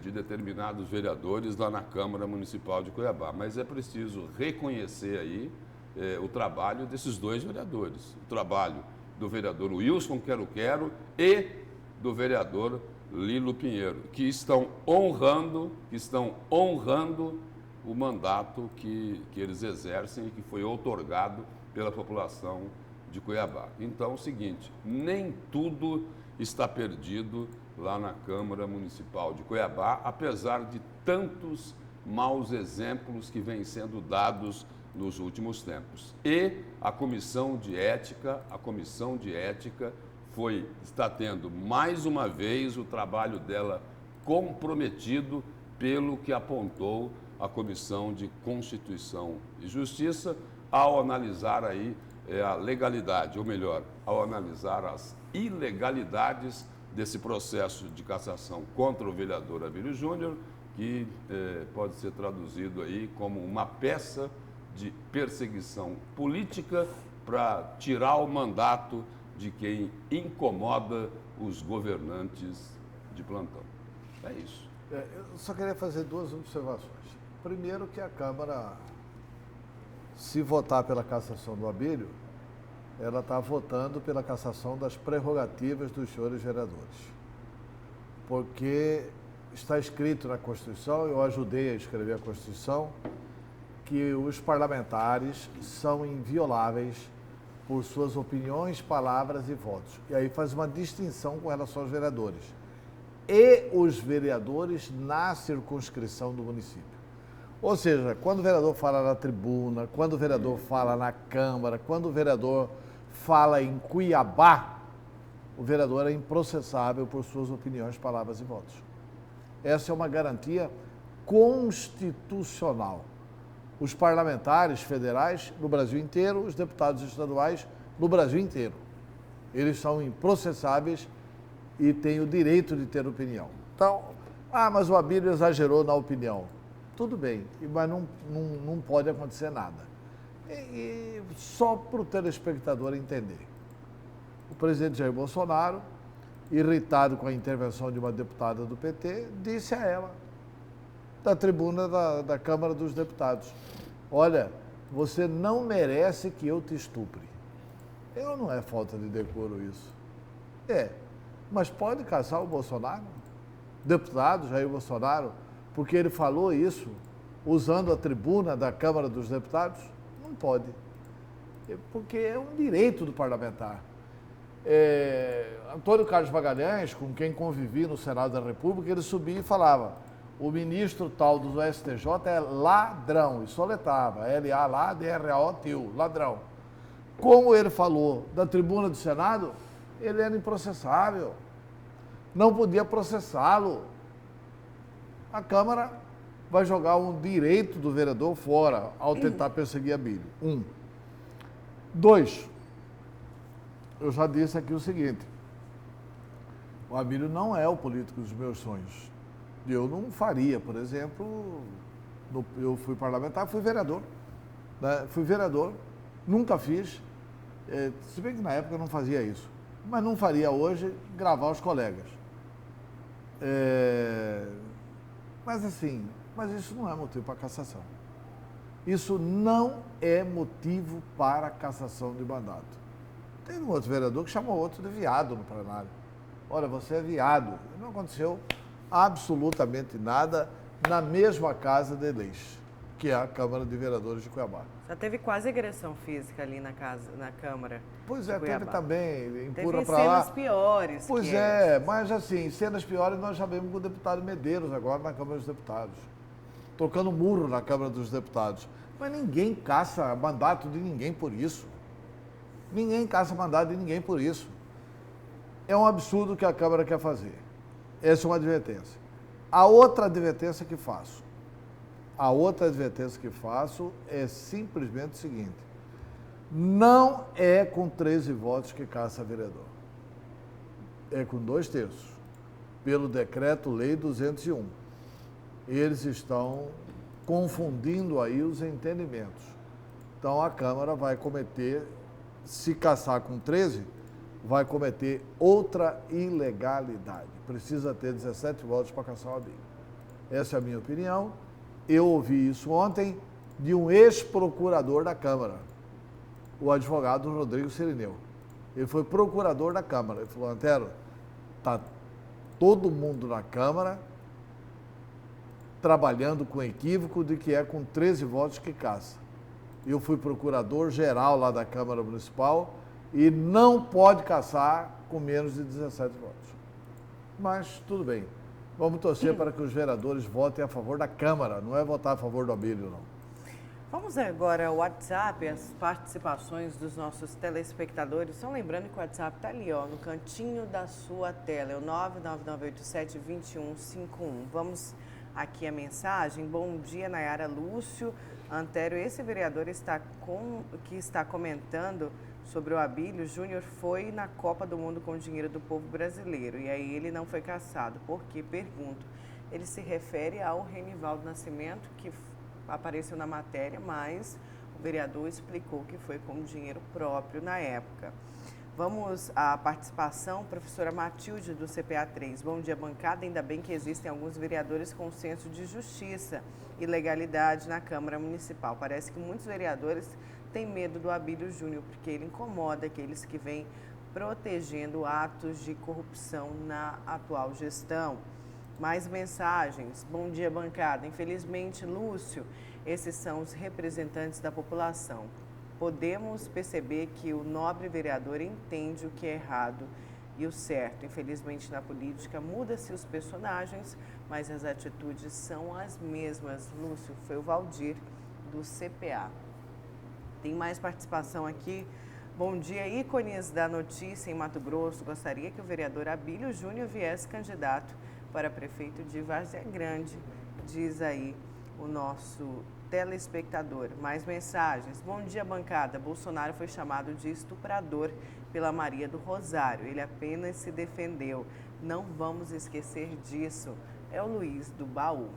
de determinados vereadores lá na Câmara Municipal de Cuiabá, mas é preciso reconhecer aí o trabalho desses dois vereadores, o trabalho do vereador Wilson Quero e do vereador Lilo Pinheiro, que estão honrando o mandato que eles exercem e que foi outorgado pela população de Cuiabá. Então, é o seguinte, nem tudo está perdido lá na Câmara Municipal de Cuiabá, apesar de tantos maus exemplos que vêm sendo dados nos últimos tempos. E a Comissão de Ética está tendo mais uma vez o trabalho dela comprometido pelo que apontou a Comissão de Constituição e Justiça ao analisar aí a legalidade, ou melhor, ao analisar as ilegalidades desse processo de cassação contra o vereador Abílio Júnior, que pode ser traduzido aí como uma peça de perseguição política para tirar o mandato de quem incomoda os governantes de plantão. É isso. Eu só queria fazer duas observações. Primeiro, que a Câmara, se votar pela cassação do Abílio, ela está votando pela cassação das prerrogativas dos senhores vereadores. Porque está escrito na Constituição, eu ajudei a escrever a Constituição, que os parlamentares são invioláveis por suas opiniões, palavras e votos. E aí faz uma distinção com relação aos vereadores. E os vereadores na circunscrição do município. Ou seja, quando o vereador fala na tribuna, quando o vereador fala na Câmara, quando o vereador fala em Cuiabá, o vereador é improcessável por suas opiniões, palavras e votos. Essa é uma garantia constitucional. Os parlamentares federais no Brasil inteiro, os deputados estaduais no Brasil inteiro. Eles são improcessáveis e têm o direito de ter opinião. Então, mas o Abílio exagerou na opinião. Tudo bem, mas não pode acontecer nada. E só para o telespectador entender. O presidente Jair Bolsonaro, irritado com a intervenção de uma deputada do PT, disse a ela, da tribuna da Câmara dos Deputados, olha, você não merece que eu te estupre. Não é falta de decoro isso. Mas pode caçar o Bolsonaro? Deputado Jair Bolsonaro, porque ele falou isso usando a tribuna da Câmara dos Deputados? Não pode. Porque é um direito do parlamentar. Antônio Carlos Magalhães, com quem convivi no Senado da República, ele subia e falava, o ministro tal do STJ é ladrão, e soletava, L-A-D-R-A-O-T-U, ladrão. Como ele falou da tribuna do Senado, ele era improcessável, não podia processá-lo. A Câmara vai jogar um direito do vereador fora ao tentar perseguir Abílio. 1. 2. Eu já disse aqui o seguinte, o Abílio não é o político dos meus sonhos. Eu não faria, por exemplo, eu fui parlamentar, fui vereador. Né? Fui vereador, nunca fiz, se bem que na época eu não fazia isso, mas não faria hoje gravar os colegas. Mas isso não é motivo para cassação. Isso não é motivo para cassação de mandato. Tem um outro vereador que chamou outro de viado no plenário. Olha, você é viado. Não aconteceu absolutamente nada na mesma casa de Leis, que é a Câmara de Vereadores de Cuiabá. Já teve quase agressão física ali na Câmara. Pois é, teve também, empurra para lá. Cenas piores. Pois mas assim, cenas piores nós já vemos com o deputado Medeiros agora na Câmara dos Deputados. Tocando murro na Câmara dos Deputados. Mas ninguém caça mandato de ninguém por isso. Ninguém caça mandato de ninguém por isso. É um absurdo o que a Câmara quer fazer. Essa é uma advertência. A outra advertência que faço é simplesmente o seguinte, não é com 13 votos que caça vereador. É com 2/3, pelo Decreto-Lei 201. Eles estão confundindo aí os entendimentos. Então a Câmara vai cometer, se caçar com 13, vai cometer outra ilegalidade. Precisa ter 17 votos para caçar o Abílio. Essa é a minha opinião. Eu ouvi isso ontem de um ex-procurador da Câmara, o advogado Rodrigo Sirineu. Ele foi procurador da Câmara. Ele falou, Antero, está todo mundo na Câmara trabalhando com equívoco de que é com 13 votos que caça. Eu fui procurador-geral lá da Câmara Municipal e não pode caçar com menos de 17 votos. Mas tudo bem. Vamos torcer para que os vereadores votem a favor da Câmara, não é votar a favor do Abílio, não. Vamos agora ao WhatsApp, as participações dos nossos telespectadores. Só lembrando que o WhatsApp está ali, no cantinho da sua tela, é o 99987-2151. Vamos aqui a mensagem. Bom dia, Nayara Lúcio. Antero, esse vereador que está comentando sobre o Abílio Júnior foi na Copa do Mundo com o dinheiro do povo brasileiro e aí ele não foi cassado. Por quê? Pergunto. Ele se refere ao Renivaldo Nascimento, que apareceu na matéria, mas o vereador explicou que foi com dinheiro próprio na época. Vamos à participação, professora Matilde, do CPA 3. Bom dia, bancada. Ainda bem que existem alguns vereadores com senso de justiça e legalidade na Câmara Municipal. Parece que muitos vereadores têm medo do Abílio Júnior, porque ele incomoda aqueles que vêm protegendo atos de corrupção na atual gestão. Mais mensagens. Bom dia, bancada. Infelizmente, Lúcio, esses são os representantes da população. Podemos perceber que o nobre vereador entende o que é errado e o certo. Infelizmente, na política, muda-se os personagens, mas as atitudes são as mesmas. Lúcio, foi o Valdir, do CPA. Tem mais participação aqui. Bom dia, ícones da notícia em Mato Grosso. Gostaria que o vereador Abílio Júnior viesse candidato para prefeito de Várzea Grande, diz aí o nosso telespectador. Mais mensagens. Bom dia, bancada. Bolsonaro foi chamado de estuprador pela Maria do Rosário. Ele apenas se defendeu. Não vamos esquecer disso. É o Luiz do Baú.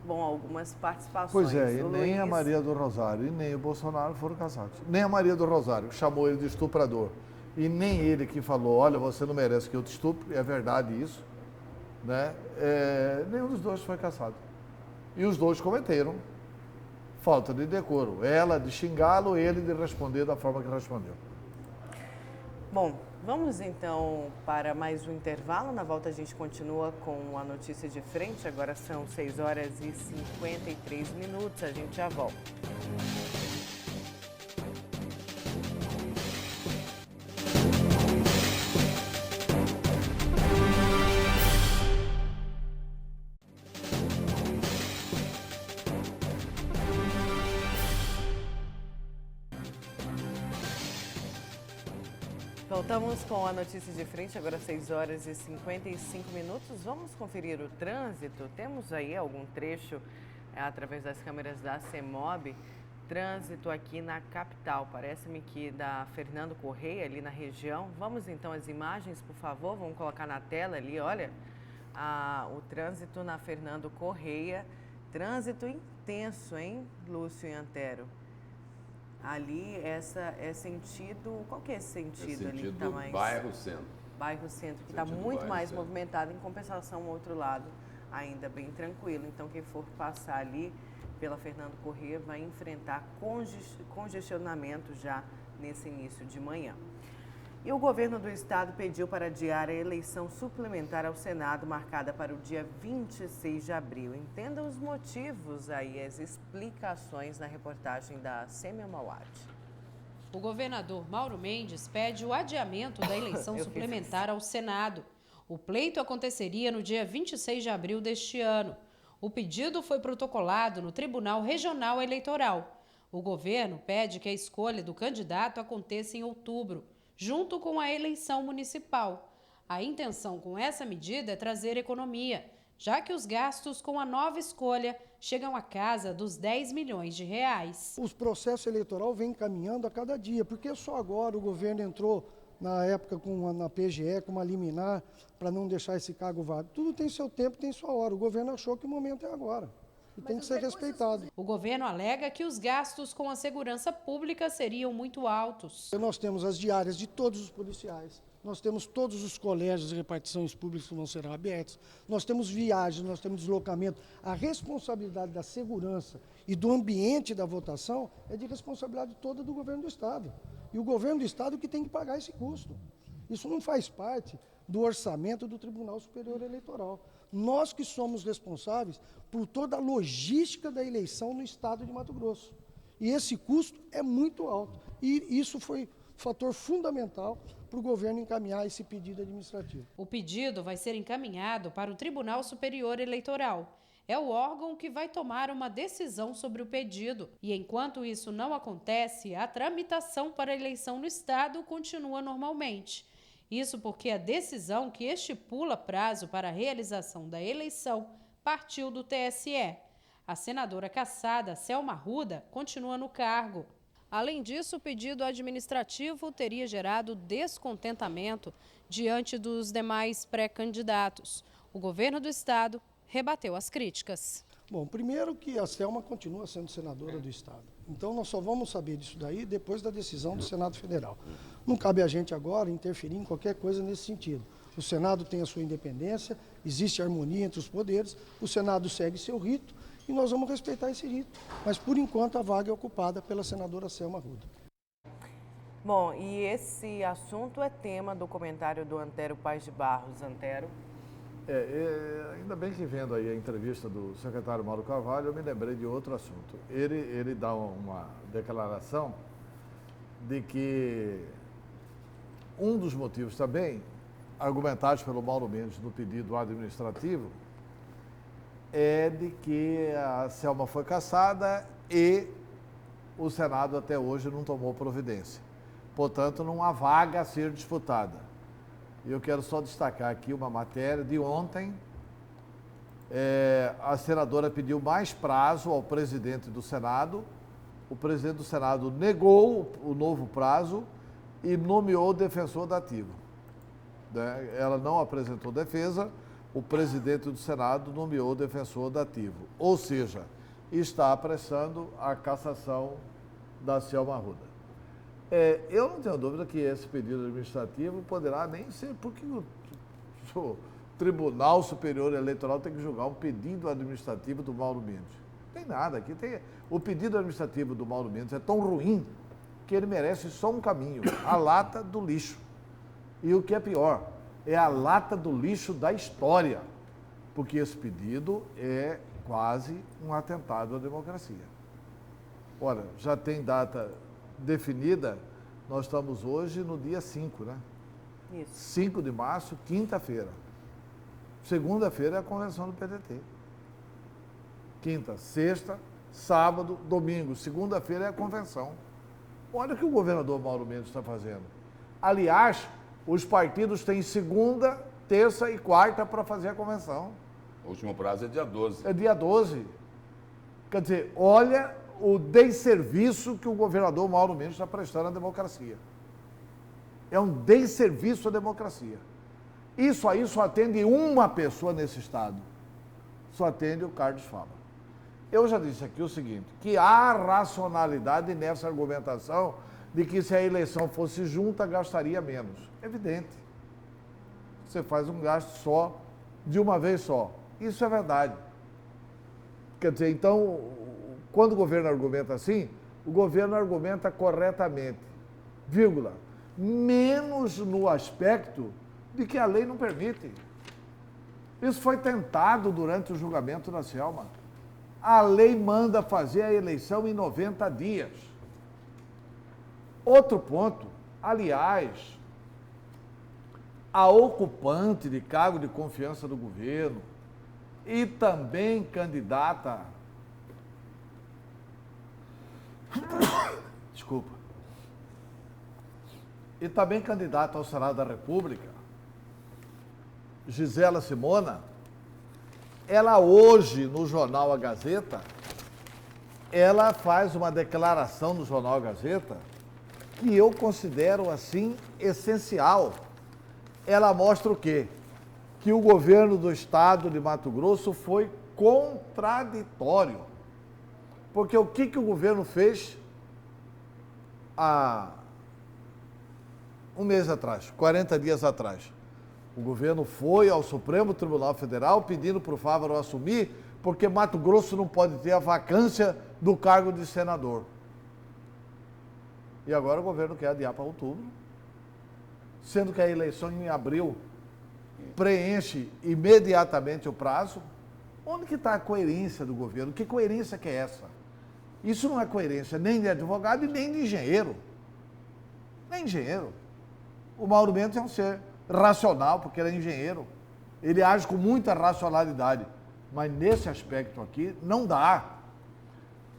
Bom, algumas participações. Pois é, e nem Luiz... a Maria do Rosário e nem o Bolsonaro foram casados. Nem a Maria do Rosário chamou ele de estuprador. E nem ele que falou, olha, você não merece que eu te estupre, é verdade isso. Né? Nenhum dos dois foi caçado. E os dois cometeram falta de decoro. Ela de xingá-lo, ele de responder da forma que respondeu. Bom, vamos então para mais um intervalo. Na volta a gente continua com a notícia de frente. Agora são 6 horas e 53 minutos. A gente já volta. Voltamos com a notícia de frente, agora 6 horas e 55 minutos. Vamos conferir o trânsito. Temos aí algum trecho através das câmeras da CEMOB. Trânsito aqui na capital. Parece-me que da Fernando Correia, ali na região. Vamos então às imagens, por favor. Vamos colocar na tela ali, olha. O trânsito na Fernando Correia. Trânsito intenso, hein, Lúcio e Antero? Ali, essa é sentido... Qual que é esse sentido ali? Que tá mais... Bairro Centro. Bairro Centro, que está muito mais movimentado. Em compensação, o outro lado ainda bem tranquilo. Então, quem for passar ali pela Fernando Corrêa vai enfrentar congestionamento já nesse início de manhã. E o governo do estado pediu para adiar a eleição suplementar ao Senado, marcada para o dia 26 de abril. Entenda os motivos aí, as explicações na reportagem da Sêmia Mauad. O governador Mauro Mendes pede o adiamento da eleição suplementar ao Senado. O pleito aconteceria no dia 26 de abril deste ano. O pedido foi protocolado no Tribunal Regional Eleitoral. O governo pede que a escolha do candidato aconteça em outubro, junto com a eleição municipal. A intenção com essa medida é trazer economia, já que os gastos com a nova escolha chegam à casa dos 10 milhões de reais. Os processos eleitorais vêm caminhando a cada dia, porque só agora o governo entrou, na época, na PGE, com uma liminar, para não deixar esse cargo vago. Tudo tem seu tempo, tem sua hora. O governo achou que o momento é agora. E tem que ser respeitado. O governo alega que os gastos com a segurança pública seriam muito altos. Nós temos as diárias de todos os policiais, nós temos todos os colégios de repartições públicas que vão ser abertos, nós temos viagens, nós temos deslocamento. A responsabilidade da segurança e do ambiente da votação é de responsabilidade toda do governo do estado. E o governo do estado que tem que pagar esse custo. Isso não faz parte do orçamento do Tribunal Superior Eleitoral. Nós que somos responsáveis por toda a logística da eleição no estado de Mato Grosso. E esse custo é muito alto. E isso foi fator fundamental para o governo encaminhar esse pedido administrativo. O pedido vai ser encaminhado para o Tribunal Superior Eleitoral. É o órgão que vai tomar uma decisão sobre o pedido. E enquanto isso não acontece, a tramitação para a eleição no estado continua normalmente. Isso porque a decisão que estipula prazo para a realização da eleição partiu do TSE. A senadora cassada, Selma Arruda, continua no cargo. Além disso, o pedido administrativo teria gerado descontentamento diante dos demais pré-candidatos. O governo do estado rebateu as críticas. Bom, primeiro que a Selma continua sendo senadora do estado. Então nós só vamos saber disso daí depois da decisão do Senado Federal. Não cabe a gente agora interferir em qualquer coisa nesse sentido. O Senado tem a sua independência, existe harmonia entre os poderes, o Senado segue seu rito e nós vamos respeitar esse rito. Mas por enquanto a vaga é ocupada pela senadora Selma Arruda. Bom, e esse assunto é tema do comentário do Antero Paz de Barros. Antero. Ainda bem que vendo aí a entrevista do secretário Mauro Carvalho, eu me lembrei de outro assunto. Ele dá uma declaração de que um dos motivos também, argumentados pelo Mauro Mendes no pedido administrativo, é de que a Selma foi cassada e o Senado até hoje não tomou providência. Portanto, não há vaga a ser disputada. Eu quero só destacar aqui uma matéria de ontem. A senadora pediu mais prazo ao presidente do Senado. O presidente do Senado negou o novo prazo e nomeou o defensor dativo. Ela não apresentou defesa, o presidente do Senado nomeou o defensor dativo. Ou seja, está apressando a cassação da Selma Arruda. Eu não tenho dúvida que esse pedido administrativo poderá nem ser, porque o Tribunal Superior Eleitoral tem que julgar um pedido administrativo do Mauro Mendes. Não tem nada, aqui tem. O pedido administrativo do Mauro Mendes é tão ruim que ele merece só um caminho, a lata do lixo. E o que é pior, é a lata do lixo da história, porque esse pedido é quase um atentado à democracia. Ora, já tem data definida, nós estamos hoje no dia 5, né? Isso. 5 de março, quinta-feira. Segunda-feira é a convenção do PDT. Quinta, sexta, sábado, domingo. Segunda-feira é a convenção. Olha o que o governador Mauro Mendes está fazendo. Aliás, os partidos têm segunda, terça e quarta para fazer a convenção. O último prazo é dia 12. É dia 12. Quer dizer, olha o desserviço que o governador Mauro Mendes está prestando à democracia. É um desserviço à democracia. Isso aí só atende uma pessoa nesse estado. Só atende o Carlos Fava. Eu já disse aqui o seguinte, que há racionalidade nessa argumentação de que se a eleição fosse junta, gastaria menos. Evidente. Você faz um gasto só, de uma vez só. Isso é verdade. Quer dizer, então, quando o governo argumenta assim, o governo argumenta corretamente, vírgula, menos no aspecto de que a lei não permite. Isso foi tentado durante o julgamento da Selma. A lei manda fazer a eleição em 90 dias. Outro ponto, aliás, a ocupante de cargo de confiança do governo e também candidata, desculpa, e também candidata ao Senado da República, Gisela Simona, ela hoje, no jornal A Gazeta, ela faz uma declaração no jornal A Gazeta que eu considero, assim, essencial. Ela mostra o quê? Que o governo do estado de Mato Grosso foi contraditório. Porque o que o governo fez há um mês atrás, 40 dias atrás? O governo foi ao Supremo Tribunal Federal pedindo para o Fávaro assumir, porque Mato Grosso não pode ter a vacância do cargo de senador. E agora o governo quer adiar para outubro, sendo que a eleição em abril preenche imediatamente o prazo. Onde que está a coerência do governo? Que coerência que é essa? Isso não é coerência nem de advogado e nem de engenheiro. Nem engenheiro. O Mauro Mendes é um ser racional, porque ele é engenheiro. Ele age com muita racionalidade. Mas nesse aspecto aqui, não dá.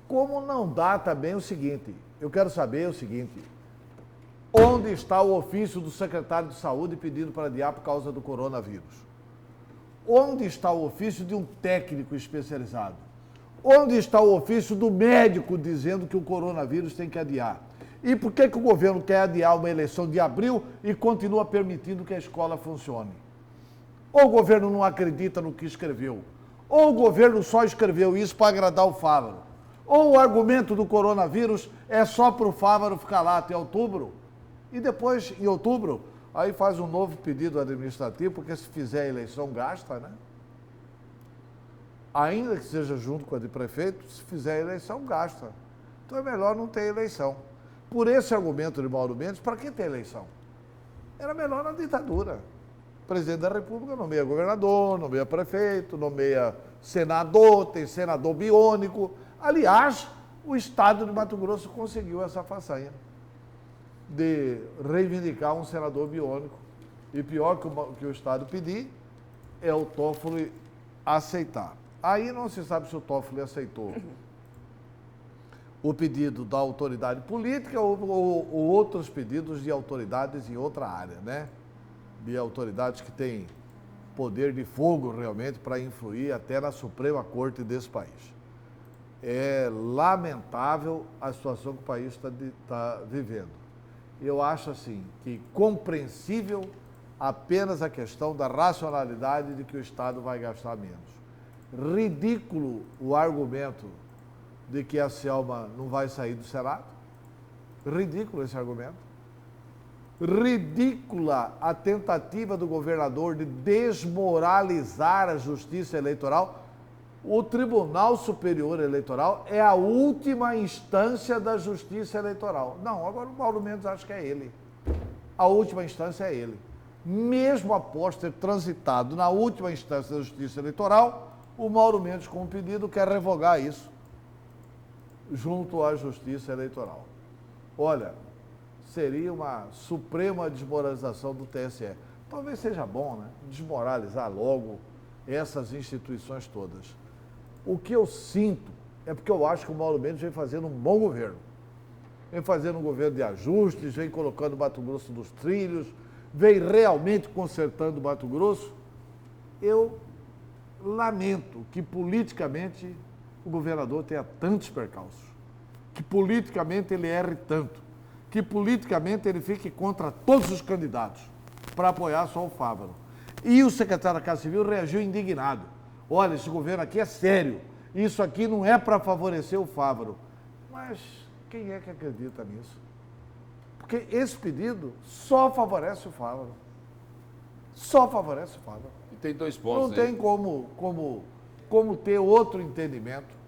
Como não dá também o seguinte, eu quero saber o seguinte, onde está o ofício do secretário de Saúde pedindo para adiar por causa do coronavírus? Onde está o ofício de um técnico especializado? Onde está o ofício do médico dizendo que o coronavírus tem que adiar? E por que o governo quer adiar uma eleição de abril e continua permitindo que a escola funcione? Ou o governo não acredita no que escreveu, ou o governo só escreveu isso para agradar o Fávaro, ou o argumento do coronavírus é só para o Fávaro ficar lá até outubro, e depois, em outubro, aí faz um novo pedido administrativo, porque se fizer a eleição, gasta, né? Ainda que seja junto com a de prefeito, se fizer a eleição, gasta. Então é melhor não ter eleição. Por esse argumento de Mauro Mendes, para que ter eleição? Era melhor na ditadura. presidente da República nomeia governador, nomeia prefeito, nomeia senador, tem senador biônico. Aliás, o estado de Mato Grosso conseguiu essa façanha de reivindicar um senador biônico. E pior que o estado pedir é o Toffoli aceitar. Aí não se sabe se o Toffoli aceitou o pedido da autoridade política ou outros pedidos de autoridades em outra área, né? De autoridades que têm poder de fogo realmente para influir até na Suprema Corte desse país. É lamentável a situação que o país está vivendo. Eu acho assim que compreensível apenas a questão da racionalidade de que o Estado vai gastar menos. Ridículo o argumento de que a Selma não vai sair do Senado. Ridículo esse argumento. Ridícula a tentativa do governador de desmoralizar a justiça eleitoral. O Tribunal Superior Eleitoral é a última instância da justiça eleitoral. Não, agora o Mauro Mendes acha que é ele. A última instância é ele. Mesmo após ter transitado na última instância da justiça eleitoral, o Mauro Mendes, com um pedido, quer revogar isso junto à justiça eleitoral. Olha, seria uma suprema desmoralização do TSE. Talvez seja bom, né? Desmoralizar logo essas instituições todas. O que eu sinto é porque eu acho que o Mauro Mendes vem fazendo um bom governo. Vem fazendo um governo de ajustes, vem colocando o Mato Grosso nos trilhos, vem realmente consertando o Mato Grosso. Eu lamento que politicamente o governador tenha tantos percalços, que politicamente ele erre tanto, que politicamente ele fique contra todos os candidatos para apoiar só o Fávaro. E o secretário da Casa Civil reagiu indignado. Olha, esse governo aqui é sério, isso aqui não é para favorecer o Fávaro. Mas quem é que acredita nisso? Porque esse pedido só favorece o Fávaro. Só favorece o Fávaro. E tem dois pontos. Não tem como ter outro entendimento.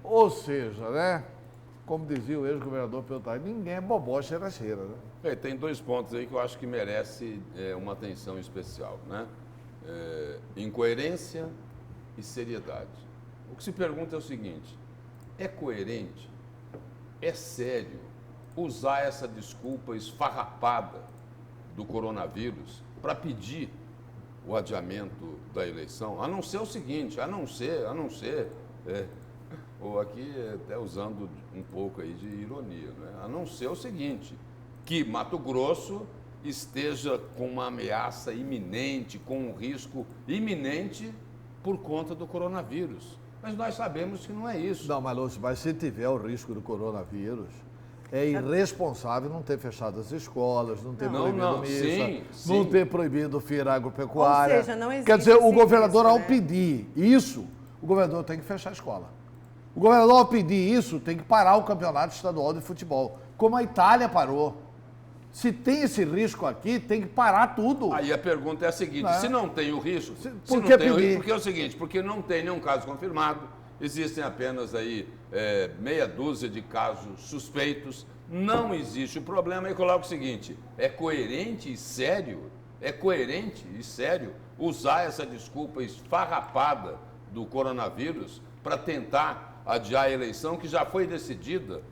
Ou seja, né? Como dizia o ex-governador Pelotari, ninguém é bobó cheira-cheira, né? Tem dois pontos aí que eu acho que merece uma atenção especial, né? Incoerência e seriedade. O que se pergunta é o seguinte: é coerente, é sério usar essa desculpa esfarrapada do coronavírus para pedir o adiamento da eleição? A não ser o seguinte, ou aqui até usando um pouco aí de ironia, né? A não ser o seguinte, que Mato Grosso esteja com uma ameaça iminente, com um risco iminente por conta do coronavírus. Mas nós sabemos que não é isso. Não, mas se tiver o risco do coronavírus, é irresponsável não ter fechado as escolas, não ter proibido missa, não ter proibido feira agropecuária. Ou seja, não existe. Quer dizer, o governador, risco, ao pedir isso, o governador tem que fechar a escola. O governador, ao pedir isso, tem que parar o campeonato estadual de futebol, como a Itália parou. Se tem esse risco aqui, tem que parar tudo. Aí a pergunta é a seguinte, se não tem o risco, porque é o seguinte, porque não tem nenhum caso confirmado, existem apenas aí meia dúzia de casos suspeitos, não existe o problema, aí coloca o seguinte, é coerente e sério usar essa desculpa esfarrapada do coronavírus para tentar adiar a eleição que já foi decidida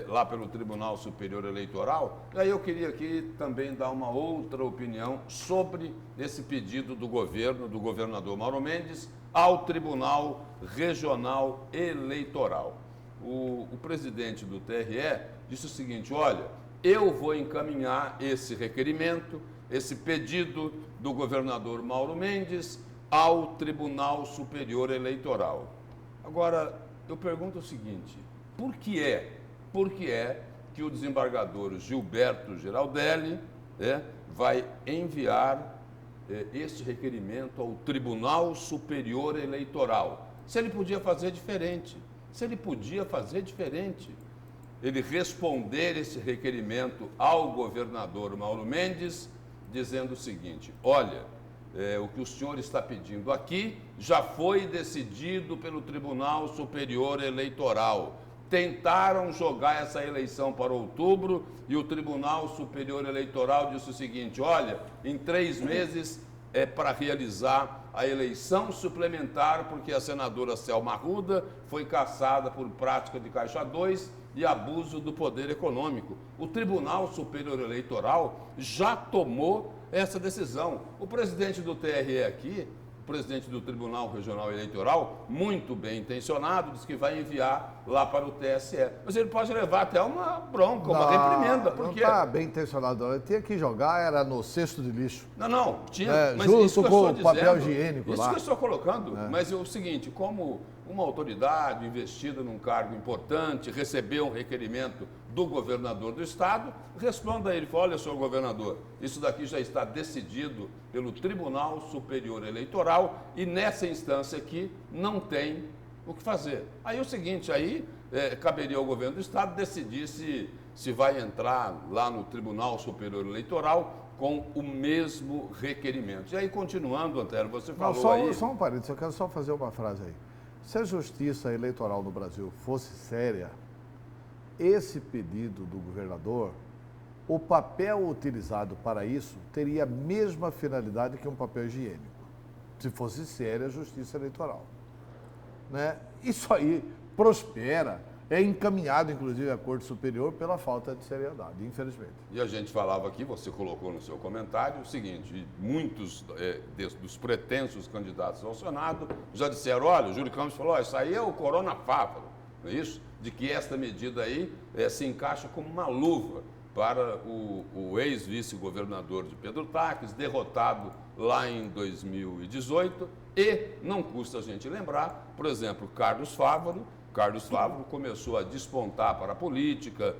lá pelo Tribunal Superior Eleitoral. E aí eu queria aqui também dar uma outra opinião sobre esse pedido do governo, do governador Mauro Mendes, ao Tribunal Regional Eleitoral. O presidente do TRE disse o seguinte, olha, eu vou encaminhar esse requerimento, esse pedido do governador Mauro Mendes ao Tribunal Superior Eleitoral. Agora, eu pergunto o seguinte, por que é que o desembargador Gilberto Giraldelli vai enviar este requerimento ao Tribunal Superior Eleitoral? Se ele podia fazer diferente, ele responder esse requerimento ao governador Mauro Mendes, dizendo o seguinte, olha, o que o senhor está pedindo aqui já foi decidido pelo Tribunal Superior Eleitoral. tentaram jogar essa eleição para outubro e o Tribunal Superior Eleitoral disse o seguinte: olha, em 3 meses é para realizar a eleição suplementar, porque a senadora Selma Arruda foi cassada por prática de Caixa 2 e abuso do poder econômico. O Tribunal Superior Eleitoral já tomou essa decisão. O presidente do TRE aqui, o presidente do Tribunal Regional Eleitoral, muito bem intencionado, diz que vai enviar lá para o TSE. Mas ele pode levar até uma bronca, uma reprimenda. Porque não está bem intencionado. Ele tinha que jogar, era no cesto de lixo. Não, tinha. Mas junto isso que com eu o estou papel dizendo, higiênico isso lá. que eu estou colocando. Mas é o seguinte, como uma autoridade investida num cargo importante recebeu um requerimento do governador do estado, responda a ele, fala: olha, senhor governador, isso daqui já está decidido pelo Tribunal Superior Eleitoral e nessa instância aqui não tem o que fazer. Aí é o seguinte, caberia ao governo do estado decidir se vai entrar lá no Tribunal Superior Eleitoral com o mesmo requerimento. E aí, continuando, Antero, você falou Só um parênteses, eu quero só fazer uma frase aí. Se a justiça eleitoral no Brasil fosse séria, esse pedido do governador, o papel utilizado para isso teria a mesma finalidade que um papel higiênico, se fosse séria a justiça eleitoral. Né? Isso aí prospera, é encaminhado, inclusive, à Corte Superior pela falta de seriedade, infelizmente. E a gente falava aqui, você colocou no seu comentário, o seguinte: muitos dos pretensos candidatos ao Senado já disseram, olha, o Júlio Campos falou, isso aí é o Corona Fávaro, não é isso? De que esta medida aí se encaixa como uma luva para o ex-vice-governador de Pedro Taques, derrotado lá em 2018, e não custa a gente lembrar, por exemplo, Carlos Fávaro começou a despontar para a política,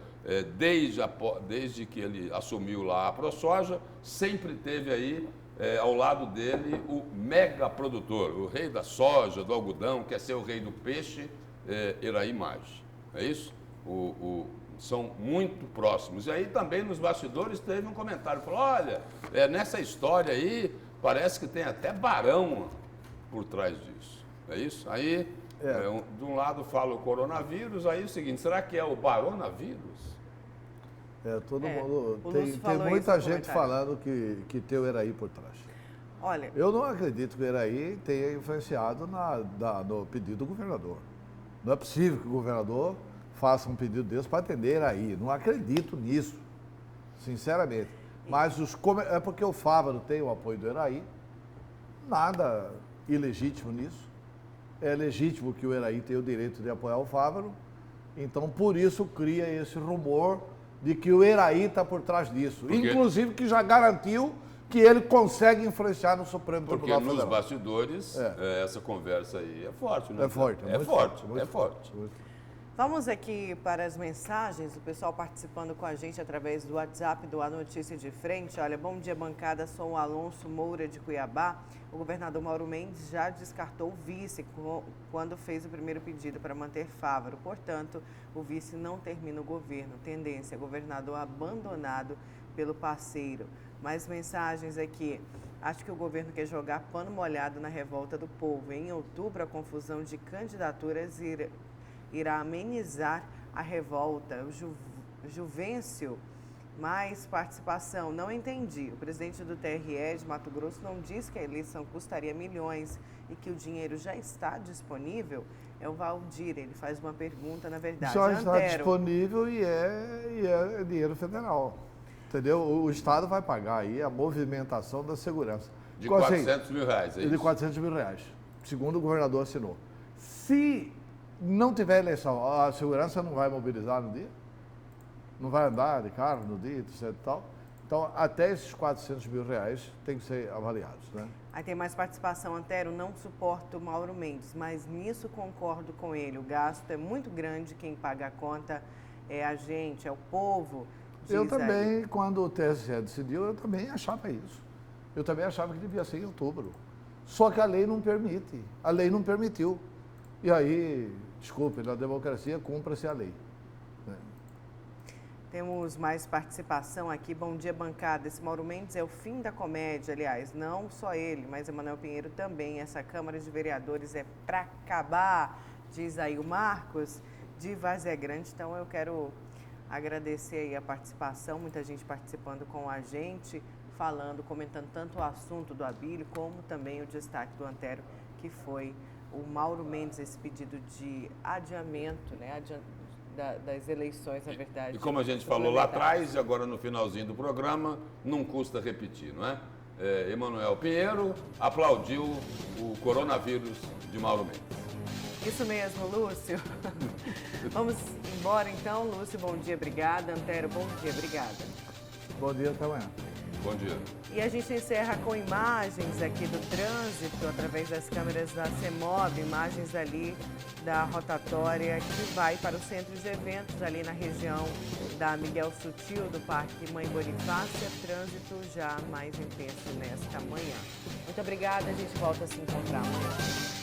desde que ele assumiu lá a ProSoja, sempre teve aí ao lado dele o mega produtor, o rei da soja, do algodão, quer ser o rei do peixe, Iraí Maggi. É isso? São muito próximos. E aí também nos bastidores teve um comentário, falou, olha, nessa história aí parece que tem até barão por trás disso. É isso? Aí, de um lado fala o coronavírus, aí é o seguinte, será que é o baronavírus? Todo mundo, tem muita gente falando que tem o Iraí por trás. Olha, eu não acredito que o Iraí tenha influenciado no pedido do governador. Não é possível que o governador faça um pedido desse para atender Iraí. Não acredito nisso, sinceramente. Mas é porque o Fávaro tem o apoio do Iraí, nada ilegítimo nisso. É legítimo que o Iraí tenha o direito de apoiar o Fávaro, então por isso cria esse rumor de que o Iraí está por trás disso. Porque, inclusive, que já garantiu que ele consegue influenciar no Supremo Tribunal Federal. Porque nos bastidores, essa conversa aí é forte, né? É forte. É forte. Vamos aqui para as mensagens, o pessoal participando com a gente através do WhatsApp do A Notícia de Frente. Olha, bom dia, bancada, sou o Alonso Moura de Cuiabá. O governador Mauro Mendes já descartou o vice quando fez o primeiro pedido para manter Fávaro. Portanto, o vice não termina o governo. Tendência, governador abandonado pelo parceiro. Mais mensagens aqui. Acho que o governo quer jogar pano molhado na revolta do povo. Em outubro, a confusão de candidaturas irá amenizar a revolta. O Juvencio, mais participação. Não entendi. O presidente do TRE de Mato Grosso não diz que a eleição custaria milhões e que o dinheiro já está disponível? É o Valdir, ele faz uma pergunta, na verdade. Já está disponível e é dinheiro federal. Entendeu? O Estado vai pagar aí a movimentação da segurança. De 400 mil reais, é isso? De 400 mil reais, segundo o governador assinou. Se não tiver eleição, a segurança não vai mobilizar no dia? Não vai andar de carro no dia, etc e tal? Então, até esses 400 mil reais tem que ser avaliados, né? Aí tem mais participação, Antero, não suporto o Mauro Mendes, mas nisso concordo com ele. O gasto é muito grande, quem paga a conta é a gente, é o povo. Eu também, quando o TSE decidiu, eu também achava isso. Eu também achava que devia ser em outubro. Só que a lei não permite. A lei não permitiu. E aí, desculpe, na democracia, cumpra-se a lei. Temos mais participação aqui. Bom dia, bancada. Esse Mauro Mendes é o fim da comédia, aliás. Não só ele, mas Emanuel Pinheiro também. Essa Câmara de Vereadores é para acabar, diz aí o Marcos. de Várzea Grande. Então eu quero agradecer aí a participação, muita gente participando com a gente, falando, comentando tanto o assunto do Abílio, como também o destaque do Antero, que foi o Mauro Mendes, esse pedido de adiamento, né, das eleições, na verdade. E como a gente falou lá atrás, e agora no finalzinho do programa, não custa repetir, não é? Emanuel Pinheiro aplaudiu o coronavírus de Mauro Mendes. Isso mesmo, Lúcio. Vamos embora então. Lúcio, bom dia, obrigada. Antero, bom dia, obrigada. Bom dia, até amanhã. Bom dia. E a gente encerra com imagens aqui do trânsito, através das câmeras da CEMOB, imagens ali da rotatória que vai para o centro de eventos, ali na região da Miguel Sutil, do Parque Mãe Bonifácia. Trânsito já mais intenso nesta manhã. Muito obrigada, a gente volta a se encontrar amanhã.